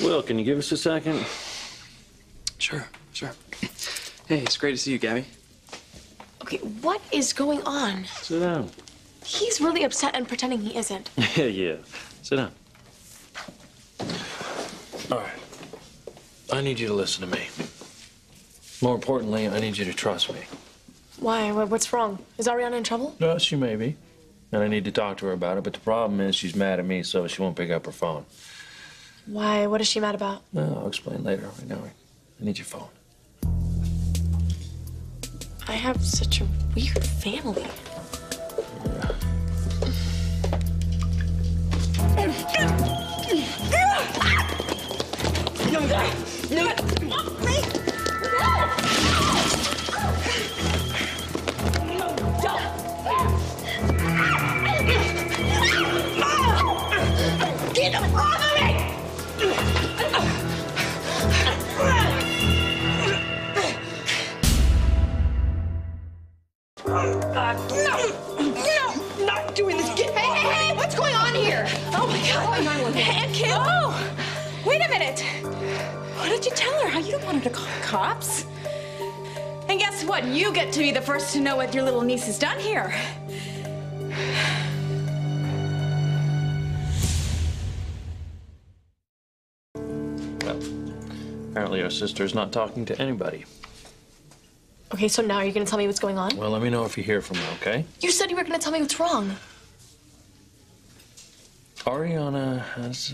Will, can you give us a second? Sure. Hey, it's great to see you, Gabby. Okay, what is going on? Sit down. He's really upset and pretending he isn't. Yeah. Sit down. All right. I need you to listen to me. More importantly, I need you to trust me. Why? What's wrong? Is Ariana in trouble? No, she may be. And I need to talk to her about it, but the problem is she's mad at me, so she won't pick up her phone. Why? What is she mad about? No, I'll explain later. Right now, I need your phone. I have such a weird family. Get off of me! No, not doing this. Hey, what's going on here? Oh my God. And Kim? Oh, wait a minute. What did you tell her? How you don't want her to call the cops? And guess what? You get to be the first to know what your little niece has done here. apparently our sister's not talking to anybody. Okay, so now you're gonna tell me what's going on? Well, let me know if you hear from her, okay? You said you were gonna tell me what's wrong. Ariana has,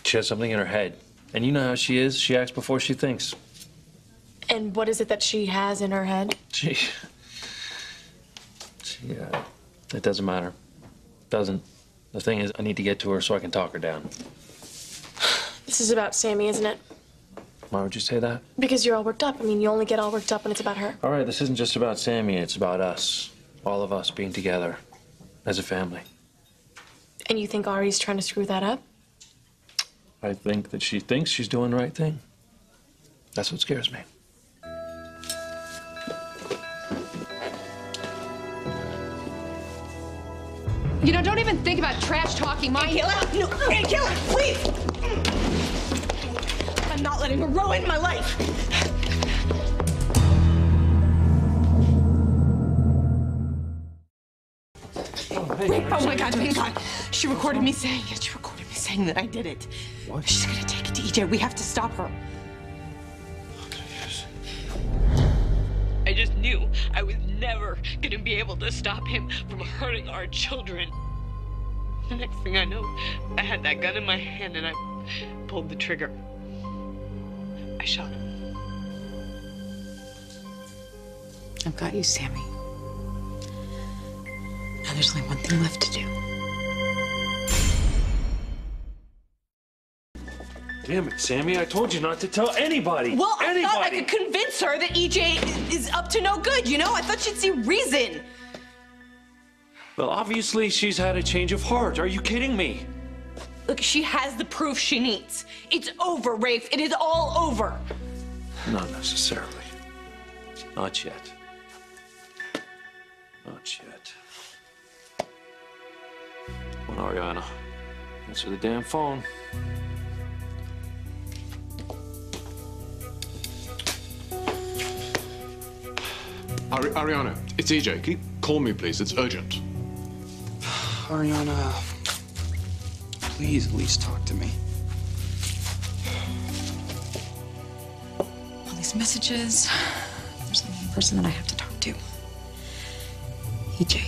she has something in her head. And you know how she is. She acts before she thinks. And what is it that she has in her head? It doesn't matter. Doesn't. The thing is, I need to get to her so I can talk her down. This is about Sammy, isn't it? Why would you say that? Because you're all worked up. I mean, you only get all worked up when it's about her. All right, this isn't just about Sammy. It's about us. All of us being together as a family. And you think Ari's trying to screw that up? I think that she thinks she's doing the right thing. That's what scares me. You know, don't even think about trash talking my... Hey, Kayla! No! Hey, Kayla, please! I'm not letting her ruin my life! Oh my God, thank God. She recorded me saying it. She recorded me saying that I did it. What? She's gonna take it to EJ. We have to stop her. I just knew I was never gonna be able to stop him from hurting our children. The next thing I know, I had that gun in my hand and I pulled the trigger. I shot him. I've got you, Sammy. Now there's only one thing left to do. Damn it, Sammy. I told you not to tell anybody. Well, I thought I Anybody. could convince her that EJ is up to no good, you know? I thought she'd see reason. Well, obviously, she's had a change of heart. Are you kidding me? Look, she has the proof she needs. It's over, Rafe. It is all over. Not necessarily. Not yet. Not yet. Come on, Ariana. Answer the damn phone. Ariana, it's EJ. Can you call me, please? It's urgent. Ariana, please at least talk to me. All these messages. There's only one person that I have to talk to. EJ.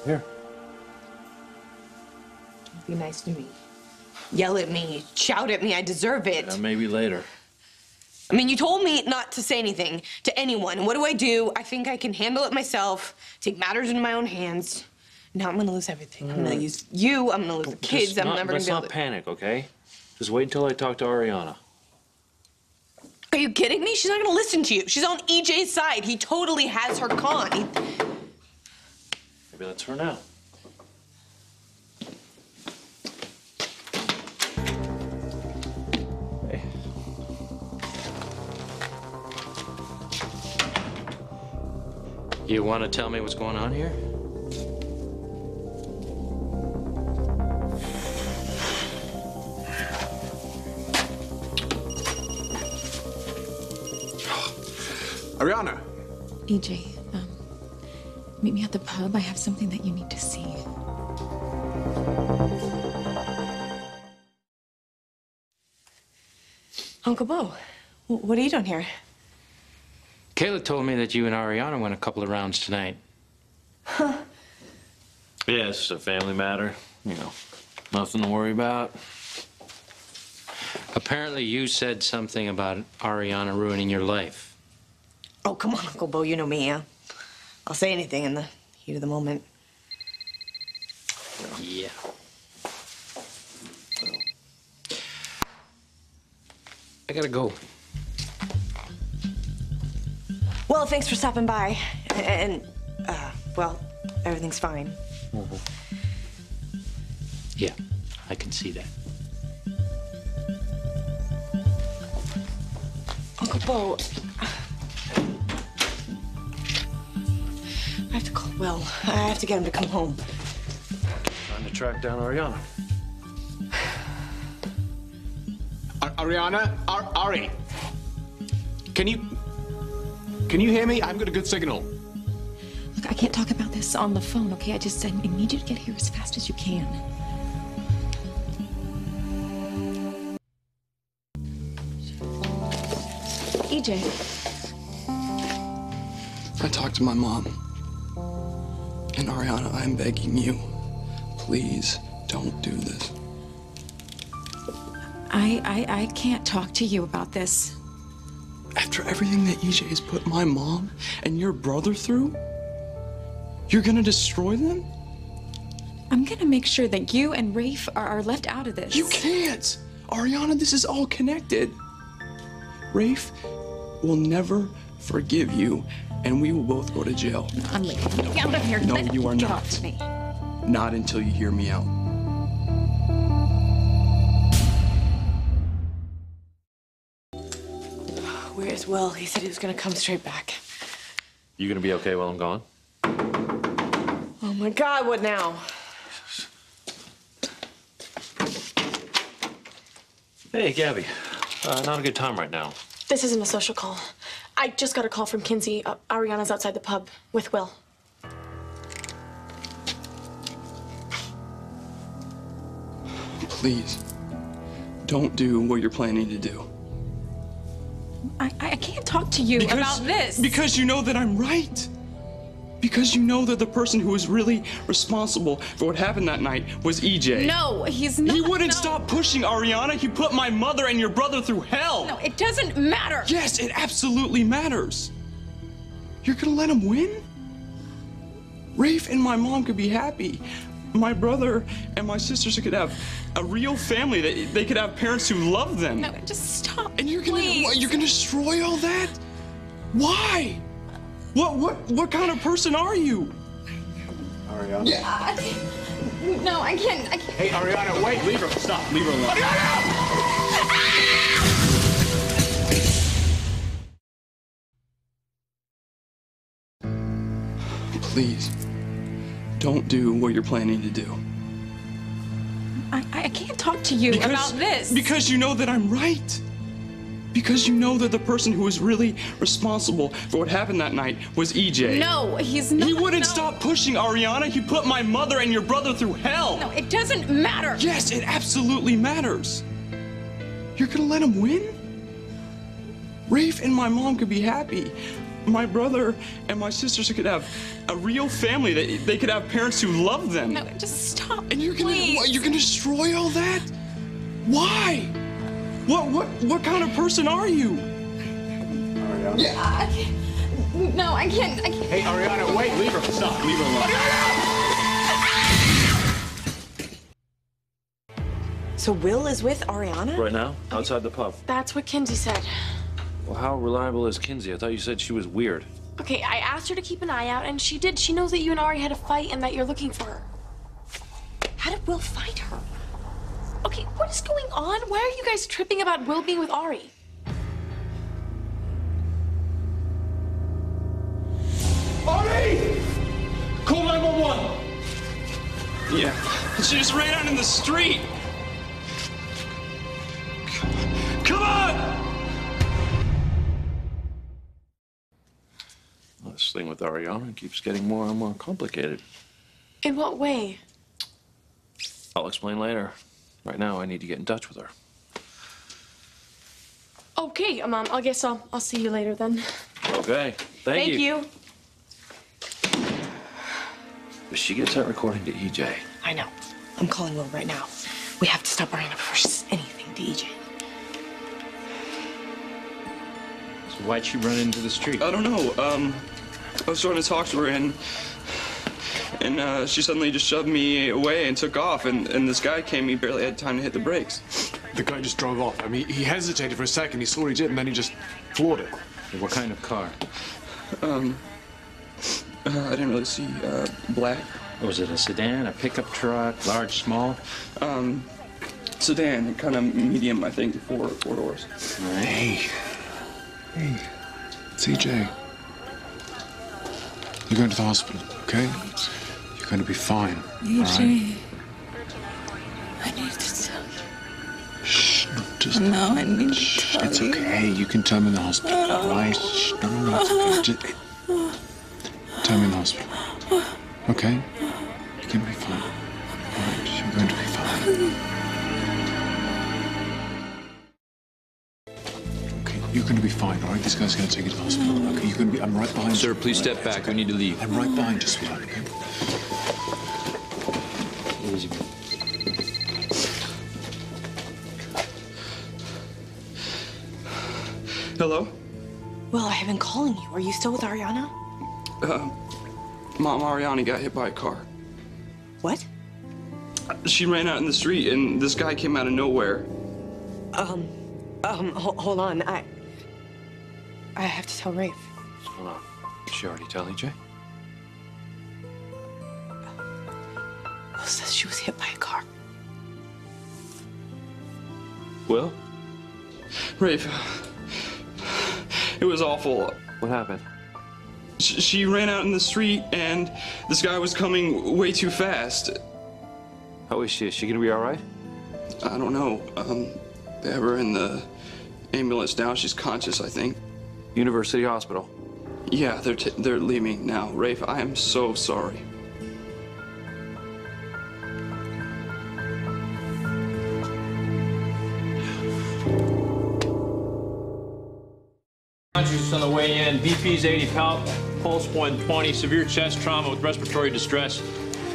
Here. Be nice to me. Yell at me, shout at me, I deserve it. Yeah, maybe later. I mean, you told me not to say anything to anyone. What do? I think I can handle it myself, take matters into my own hands. Now I'm gonna lose everything. I'm gonna lose you, I'm gonna lose the kids, I'm never gonna be able Let's not panic, okay? Just wait until I talk to Ariana. Are you kidding me? She's not gonna listen to you. She's on EJ's side. He totally has her con. Maybe that's her now. Hey. You want to tell me what's going on here? Ariana! EJ, meet me at the pub. I have something that you need to see. Uncle Bo, what are you doing here? Kayla told me that you and Ariana went a couple of rounds tonight. Huh. Yeah, it's just a family matter. You know, nothing to worry about. Apparently you said something about Ariana ruining your life. Oh, come on, Uncle Bo, you know me, yeah? I'll say anything in the heat of the moment. Yeah. I gotta go. Well, thanks for stopping by. And, well, everything's fine. Mm-hmm. Yeah, I can see that. Uncle Bo, I have to call Will. I have to get him to come home. Time to track down Ariana. Ariana? Ari? Can you hear me? I haven't got a good signal. Look, I can't talk about this on the phone, okay? I need you to get here as fast as you can. EJ. I talked to my mom. And Ariana, I'm begging you, please don't do this. I can't talk to you about this. After everything that EJ has put my mom and your brother through, you're gonna destroy them? I'm gonna make sure that you and Rafe are left out of this. You can't! Ariana, this is all connected. Rafe will never forgive you, and we will both go to jail. I'm leaving. Get out of here. No, you are Get not. off me. Not until you hear me out. Where's Will? He said he was gonna come straight back. You gonna be okay while I'm gone? Oh my God, what now? Hey, Gabby. Not a good time right now. This isn't a social call. I just got a call from Kinsey. Ariana's outside the pub with Will. Please, don't do what you're planning to do. I can't talk to you about this. Because you know that I'm right. Because you know that the person who was really responsible for what happened that night was EJ. No, he's not. He wouldn't stop pushing Ariana. He put my mother and your brother through hell. No, it doesn't matter. Yes, it absolutely matters. You're gonna let him win? Rafe and my mom could be happy. My brother and my sisters could have a real family. That they could have parents who love them. No, just stop. And you're gonna please. what, you're gonna destroy all that? Why? What kind of person are you? Ariana? Yeah. No, I can't. Hey, Ariana, wait. Leave her. Stop. Leave her alone. Please, don't do what you're planning to do. I can't talk to you about this. Because you know that I'm right. Because you know that the person who was really responsible for what happened that night was EJ. No, he's not. He wouldn't stop pushing Ariana. He put my mother and your brother through hell. No, it doesn't matter. Yes, it absolutely matters. You're gonna let him win? Rafe and my mom could be happy. My brother and my sisters could have a real family. That they could have parents who love them. No, just stop. And you're gonna please. what, you're gonna destroy all that? Why? What kind of person are you? Ariana? I can't. No, I can't. Hey, Ariana, wait. Leave her. Stop. Leave her alone. So Will is with Ariana? Right now? Outside the pub. That's what Kinsey said. Well, how reliable is Kinsey? I thought you said she was weird. Okay, I asked her to keep an eye out, and she did. She knows that you and Ari had a fight and that you're looking for her. How did Will find her? Okay, what is going on? Why are you guys tripping about Will being with Ari? Ari! Call 911! Yeah, she just ran out in the street. Come on! Well, this thing with Ariana keeps getting more and more complicated. In what way? I'll explain later. Right now, I need to get in touch with her. Okay, I guess I'll see you later then. Okay, thank you. Thank you. If she gets that recording to EJ. I know. I'm calling Will right now. We have to stop Ariana before she says anything to EJ. So why'd she run into the street? I don't know. I was trying to talk to her and she suddenly just shoved me away and took off. And this guy came. He barely had time to hit the brakes. The guy just drove off. I mean, he hesitated for a second. He saw what he did, and then he just floored it. What kind of car? I didn't really see. Black. Was it a sedan, a pickup truck, large, small? Sedan, kind of medium, I think, four doors. All right. Hey, it's EJ. You're going to the hospital, okay? You're going to be fine. EJ, right? I need to tell you. Shh, no, just. No, I need to tell you. It's okay. You can tell me in the hospital, all right? Shh, no, it's okay. Just, tell me in the hospital. Okay? You're gonna be fine. All right, you're going to be fine. Okay, you're going to be fine, all right? This guy's going to take you to the hospital. Okay, you're going to be... I'm right behind you. Sir, please step back. We need to leave. I'm right behind you, sweetheart, okay? Easy. Hello? Will, I have been calling you. Are you still with Ariana? Mom, Ariana got hit by a car. What? She ran out in the street, and this guy came out of nowhere. Hold on. I have to tell Rafe. What's going on? Did she already tell EJ? Will says she was hit by a car. Will? Rafe, it was awful. What happened? She ran out in the street, and this guy was coming way too fast. How is she? Is she gonna be all right? I don't know. They have her in the ambulance now. She's conscious, I think. University Hospital. Yeah, they're leaving now. Rafe, I am so sorry. Conscious on the way in. BP's 80, pulse 120, severe chest trauma with respiratory distress.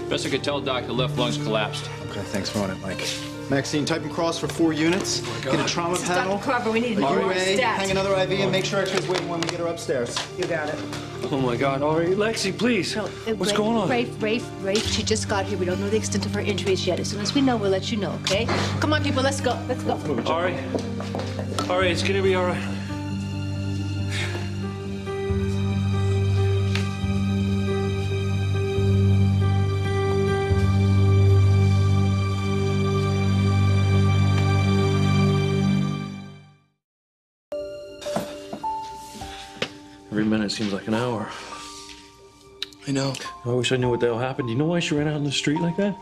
Best I could tell, Doc, the left lung's collapsed. Okay, thanks for running, Mike. Maxine, type and cross for 4 units. Get a trauma panel. Dr. Carver, we need to A do UA, stats. hang another IV, and make sure X-ray's waiting when we get her upstairs. You got it. Oh my God! All right, Lexi, please. What's going on? Rafe, she just got here. We don't know the extent of her injuries yet. As soon as we know, we'll let you know, okay? Come on, people, let's go. Let's go. All right. All right, it's gonna be all right. Every minute seems like an hour. I know. I wish I knew what the hell happened. Do you know why she ran out in the street like that?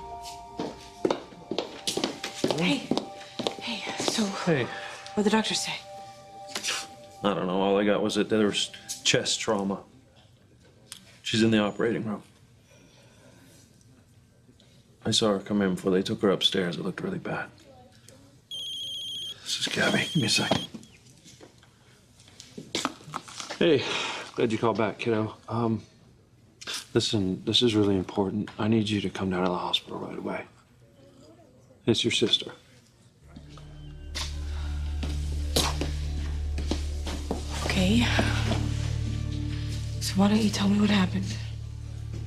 Hey, so Hey. what'd the doctor say? I don't know. All I got was that there was chest trauma. She's in the operating room. I saw her come in before they took her upstairs. It looked really bad. This is Gabby. Give me a second. Hey, glad you called back, kiddo. Listen, this is really important. I need you to come down to the hospital right away. It's your sister. Okay. So why don't you tell me what happened?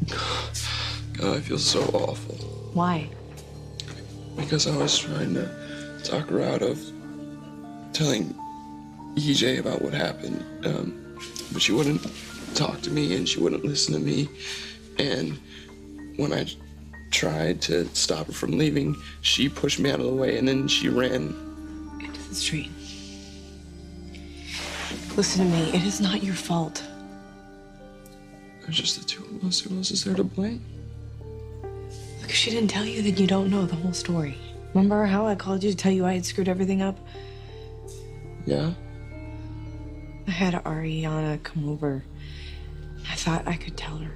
God, I feel so awful. Why? Because I was trying to talk her out of telling EJ about what happened. But she wouldn't talk to me, and she wouldn't listen to me. And when I tried to stop her from leaving, she pushed me out of the way, and then she ran into the street. Listen to me, it is not your fault. There's just the two of us. Who else is there to blame? Look, if she didn't tell you, then you don't know the whole story. Remember how I called you to tell you I had screwed everything up? Yeah? I had Ariana come over. I thought I could tell her,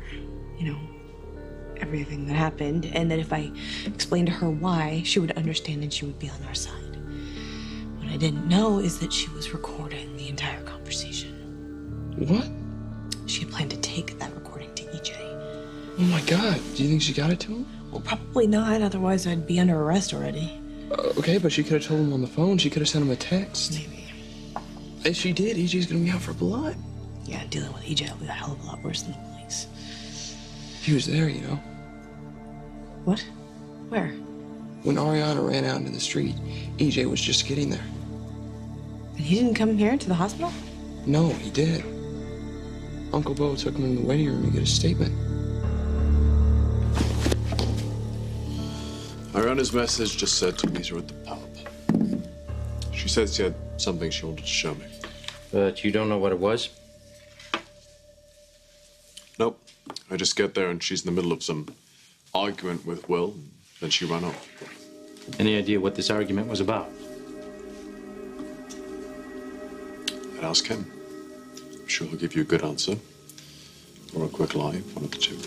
everything that happened, and that if I explained to her why, she would understand and she would be on our side. What I didn't know is that she was recording the entire conversation. What? She had planned to take that recording to EJ. Oh my God, do you think she got it to him? Well, probably not, otherwise I'd be under arrest already. Okay, but she could have told him on the phone. She could have sent him a text. Maybe. If she did, EJ's gonna be out for blood. Yeah, dealing with EJ will be a hell of a lot worse than the police. He was there, you know. What? Where? When Ariana ran out into the street, EJ was just getting there. And he didn't come here to the hospital? No, he did. Uncle Bo took him in the waiting room to get a statement. Ariana's message just said to meet her at the pub. She said she had something she wanted to show me. But you don't know what it was? Nope. I just get there and she's in the middle of some argument with Will, and then she ran off. Any idea what this argument was about? I'd ask him. I'm sure he'll give you a good answer. Or a quick lie, one of the two.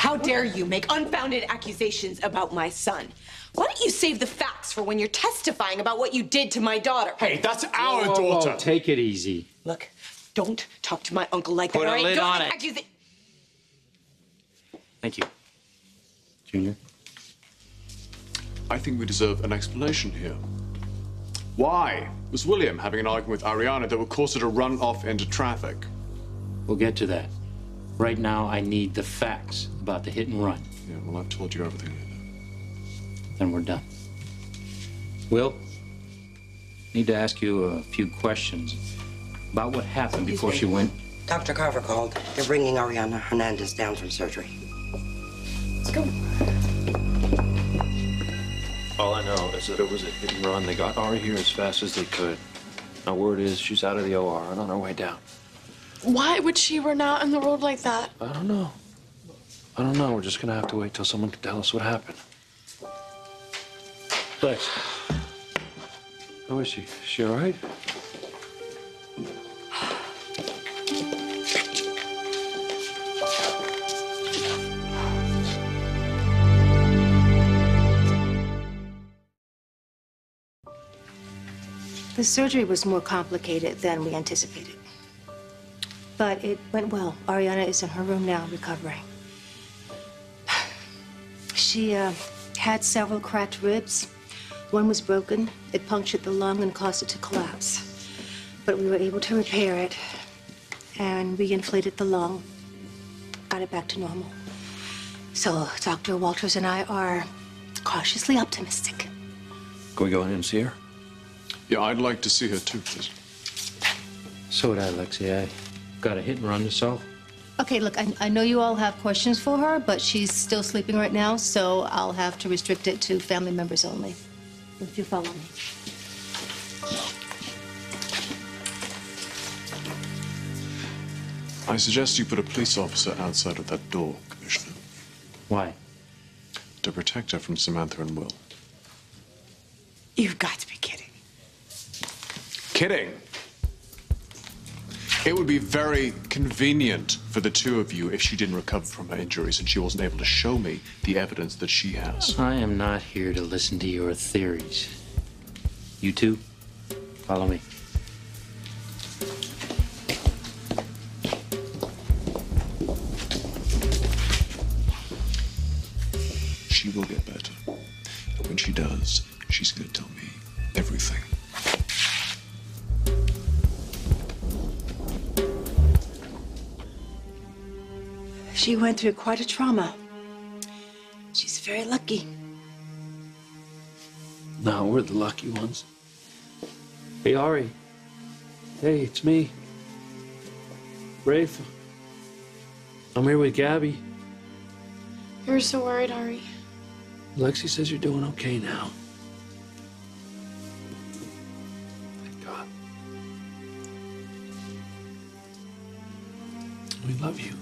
How dare you make unfounded accusations about my son? Why don't you save the facts for when you're testifying about what you did to my daughter? Hey, that's our Whoa, daughter. whoa, take it easy. Look, don't talk to my uncle like Put that. a all right? lid Don't on make it. accusa- Thank you. Junior? I think we deserve an explanation here. Why was William having an argument with Ariana that would cause her to run off into traffic? We'll get to that. Right now, I need the facts about the hit and run. Yeah, well, I've told you everything I know. Then we're done. Will, need to ask you a few questions about what happened before she went. Dr. Carver called. They're bringing Ariana Hernandez down from surgery. Let's go. All I know is that it was a hit and run. They got Ari here as fast as they could. Now, word is she's out of the OR and on her way down. Why would she run out in the road like that? I don't know. I don't know. We're just gonna have to wait till someone can tell us what happened. Lex, how is she? Is she all right? The surgery was more complicated than we anticipated. But it went well. Ariana is in her room now, recovering. She had several cracked ribs. One was broken. It punctured the lung and caused it to collapse. But we were able to repair it and reinflated the lung, got it back to normal. So Dr. Walters and I are cautiously optimistic. Can we go in and see her? Yeah, I'd like to see her too, please. So would I, Lexi. I got a hit and run to solve. Okay, look, I know you all have questions for her, but she's still sleeping right now, so I'll have to restrict it to family members only. If you follow me. I suggest you put a police officer outside of that door, Commissioner. Why? To protect her from Samantha and Will. You've got to be kidding. Kidding. It would be very convenient for the two of you if she didn't recover from her injuries and she wasn't able to show me the evidence that she has. I am not here to listen to your theories. You two, follow me. She will get better. And when she does, she's going to tell me everything. She went through quite a trauma. She's very lucky. No, we're the lucky ones. Hey, Ari. Hey, it's me. Rafe. I'm here with Gabby. You were so worried, Ari. Lexi says you're doing okay now. Thank God. We love you.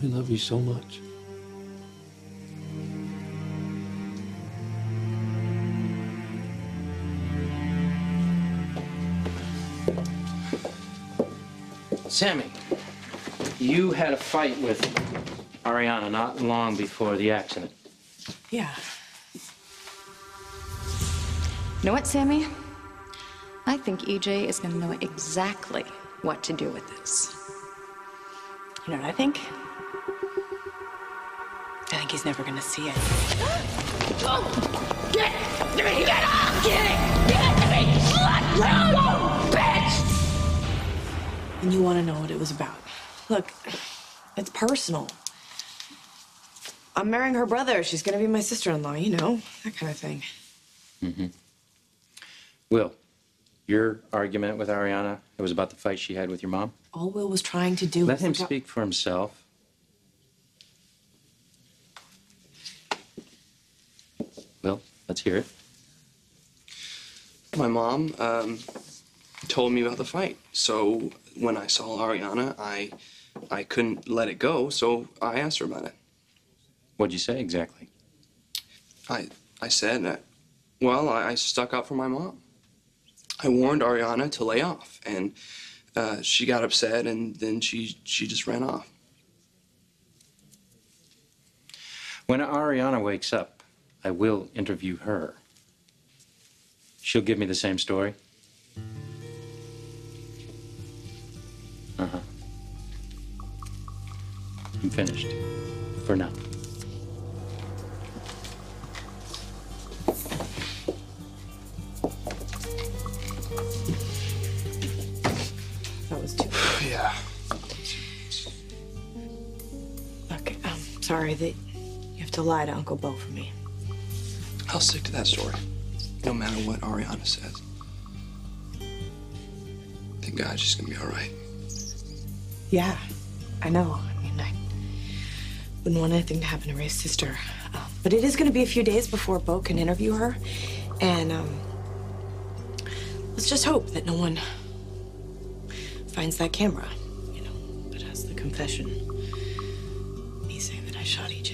We love you so much. Sammy, you had a fight with Ariana not long before the accident. Yeah. You know what, Sammy? I think EJ is going to know exactly what to do with this. You know what I think? I think he's never gonna see it. Get it to me! Get off! Get it! Get it to me! Let go, bitch! And you want to know what it was about. Look, it's personal. I'm marrying her brother. She's gonna be my sister-in-law, you know, that kind of thing. Mm-hmm. Will, your argument with Ariana, it was about the fight she had with your mom? All Will was trying to do Let was him look out- speak for himself. Will, let's hear it. My mom told me about the fight. So when I saw Ariana, I couldn't let it go, so I asked her about it. What'd you say exactly? I said that, well, I stuck up for my mom. I warned Ariana to lay off, and she got upset, and then she just ran off. When Ariana wakes up, I will interview her. She'll give me the same story? Uh-huh. I'm finished. For now. That was too. Yeah. Look, I'm sorry that you have to lie to Uncle Bo for me. I'll stick to that story, no matter what Ariana says. I think God's just gonna be all right. Yeah, I know. I mean, I wouldn't want anything to happen to Ray's sister. But it is going to be a few days before Bo can interview her. And let's just hope that no one finds that camera, that has the confession. Me saying that I shot EJ.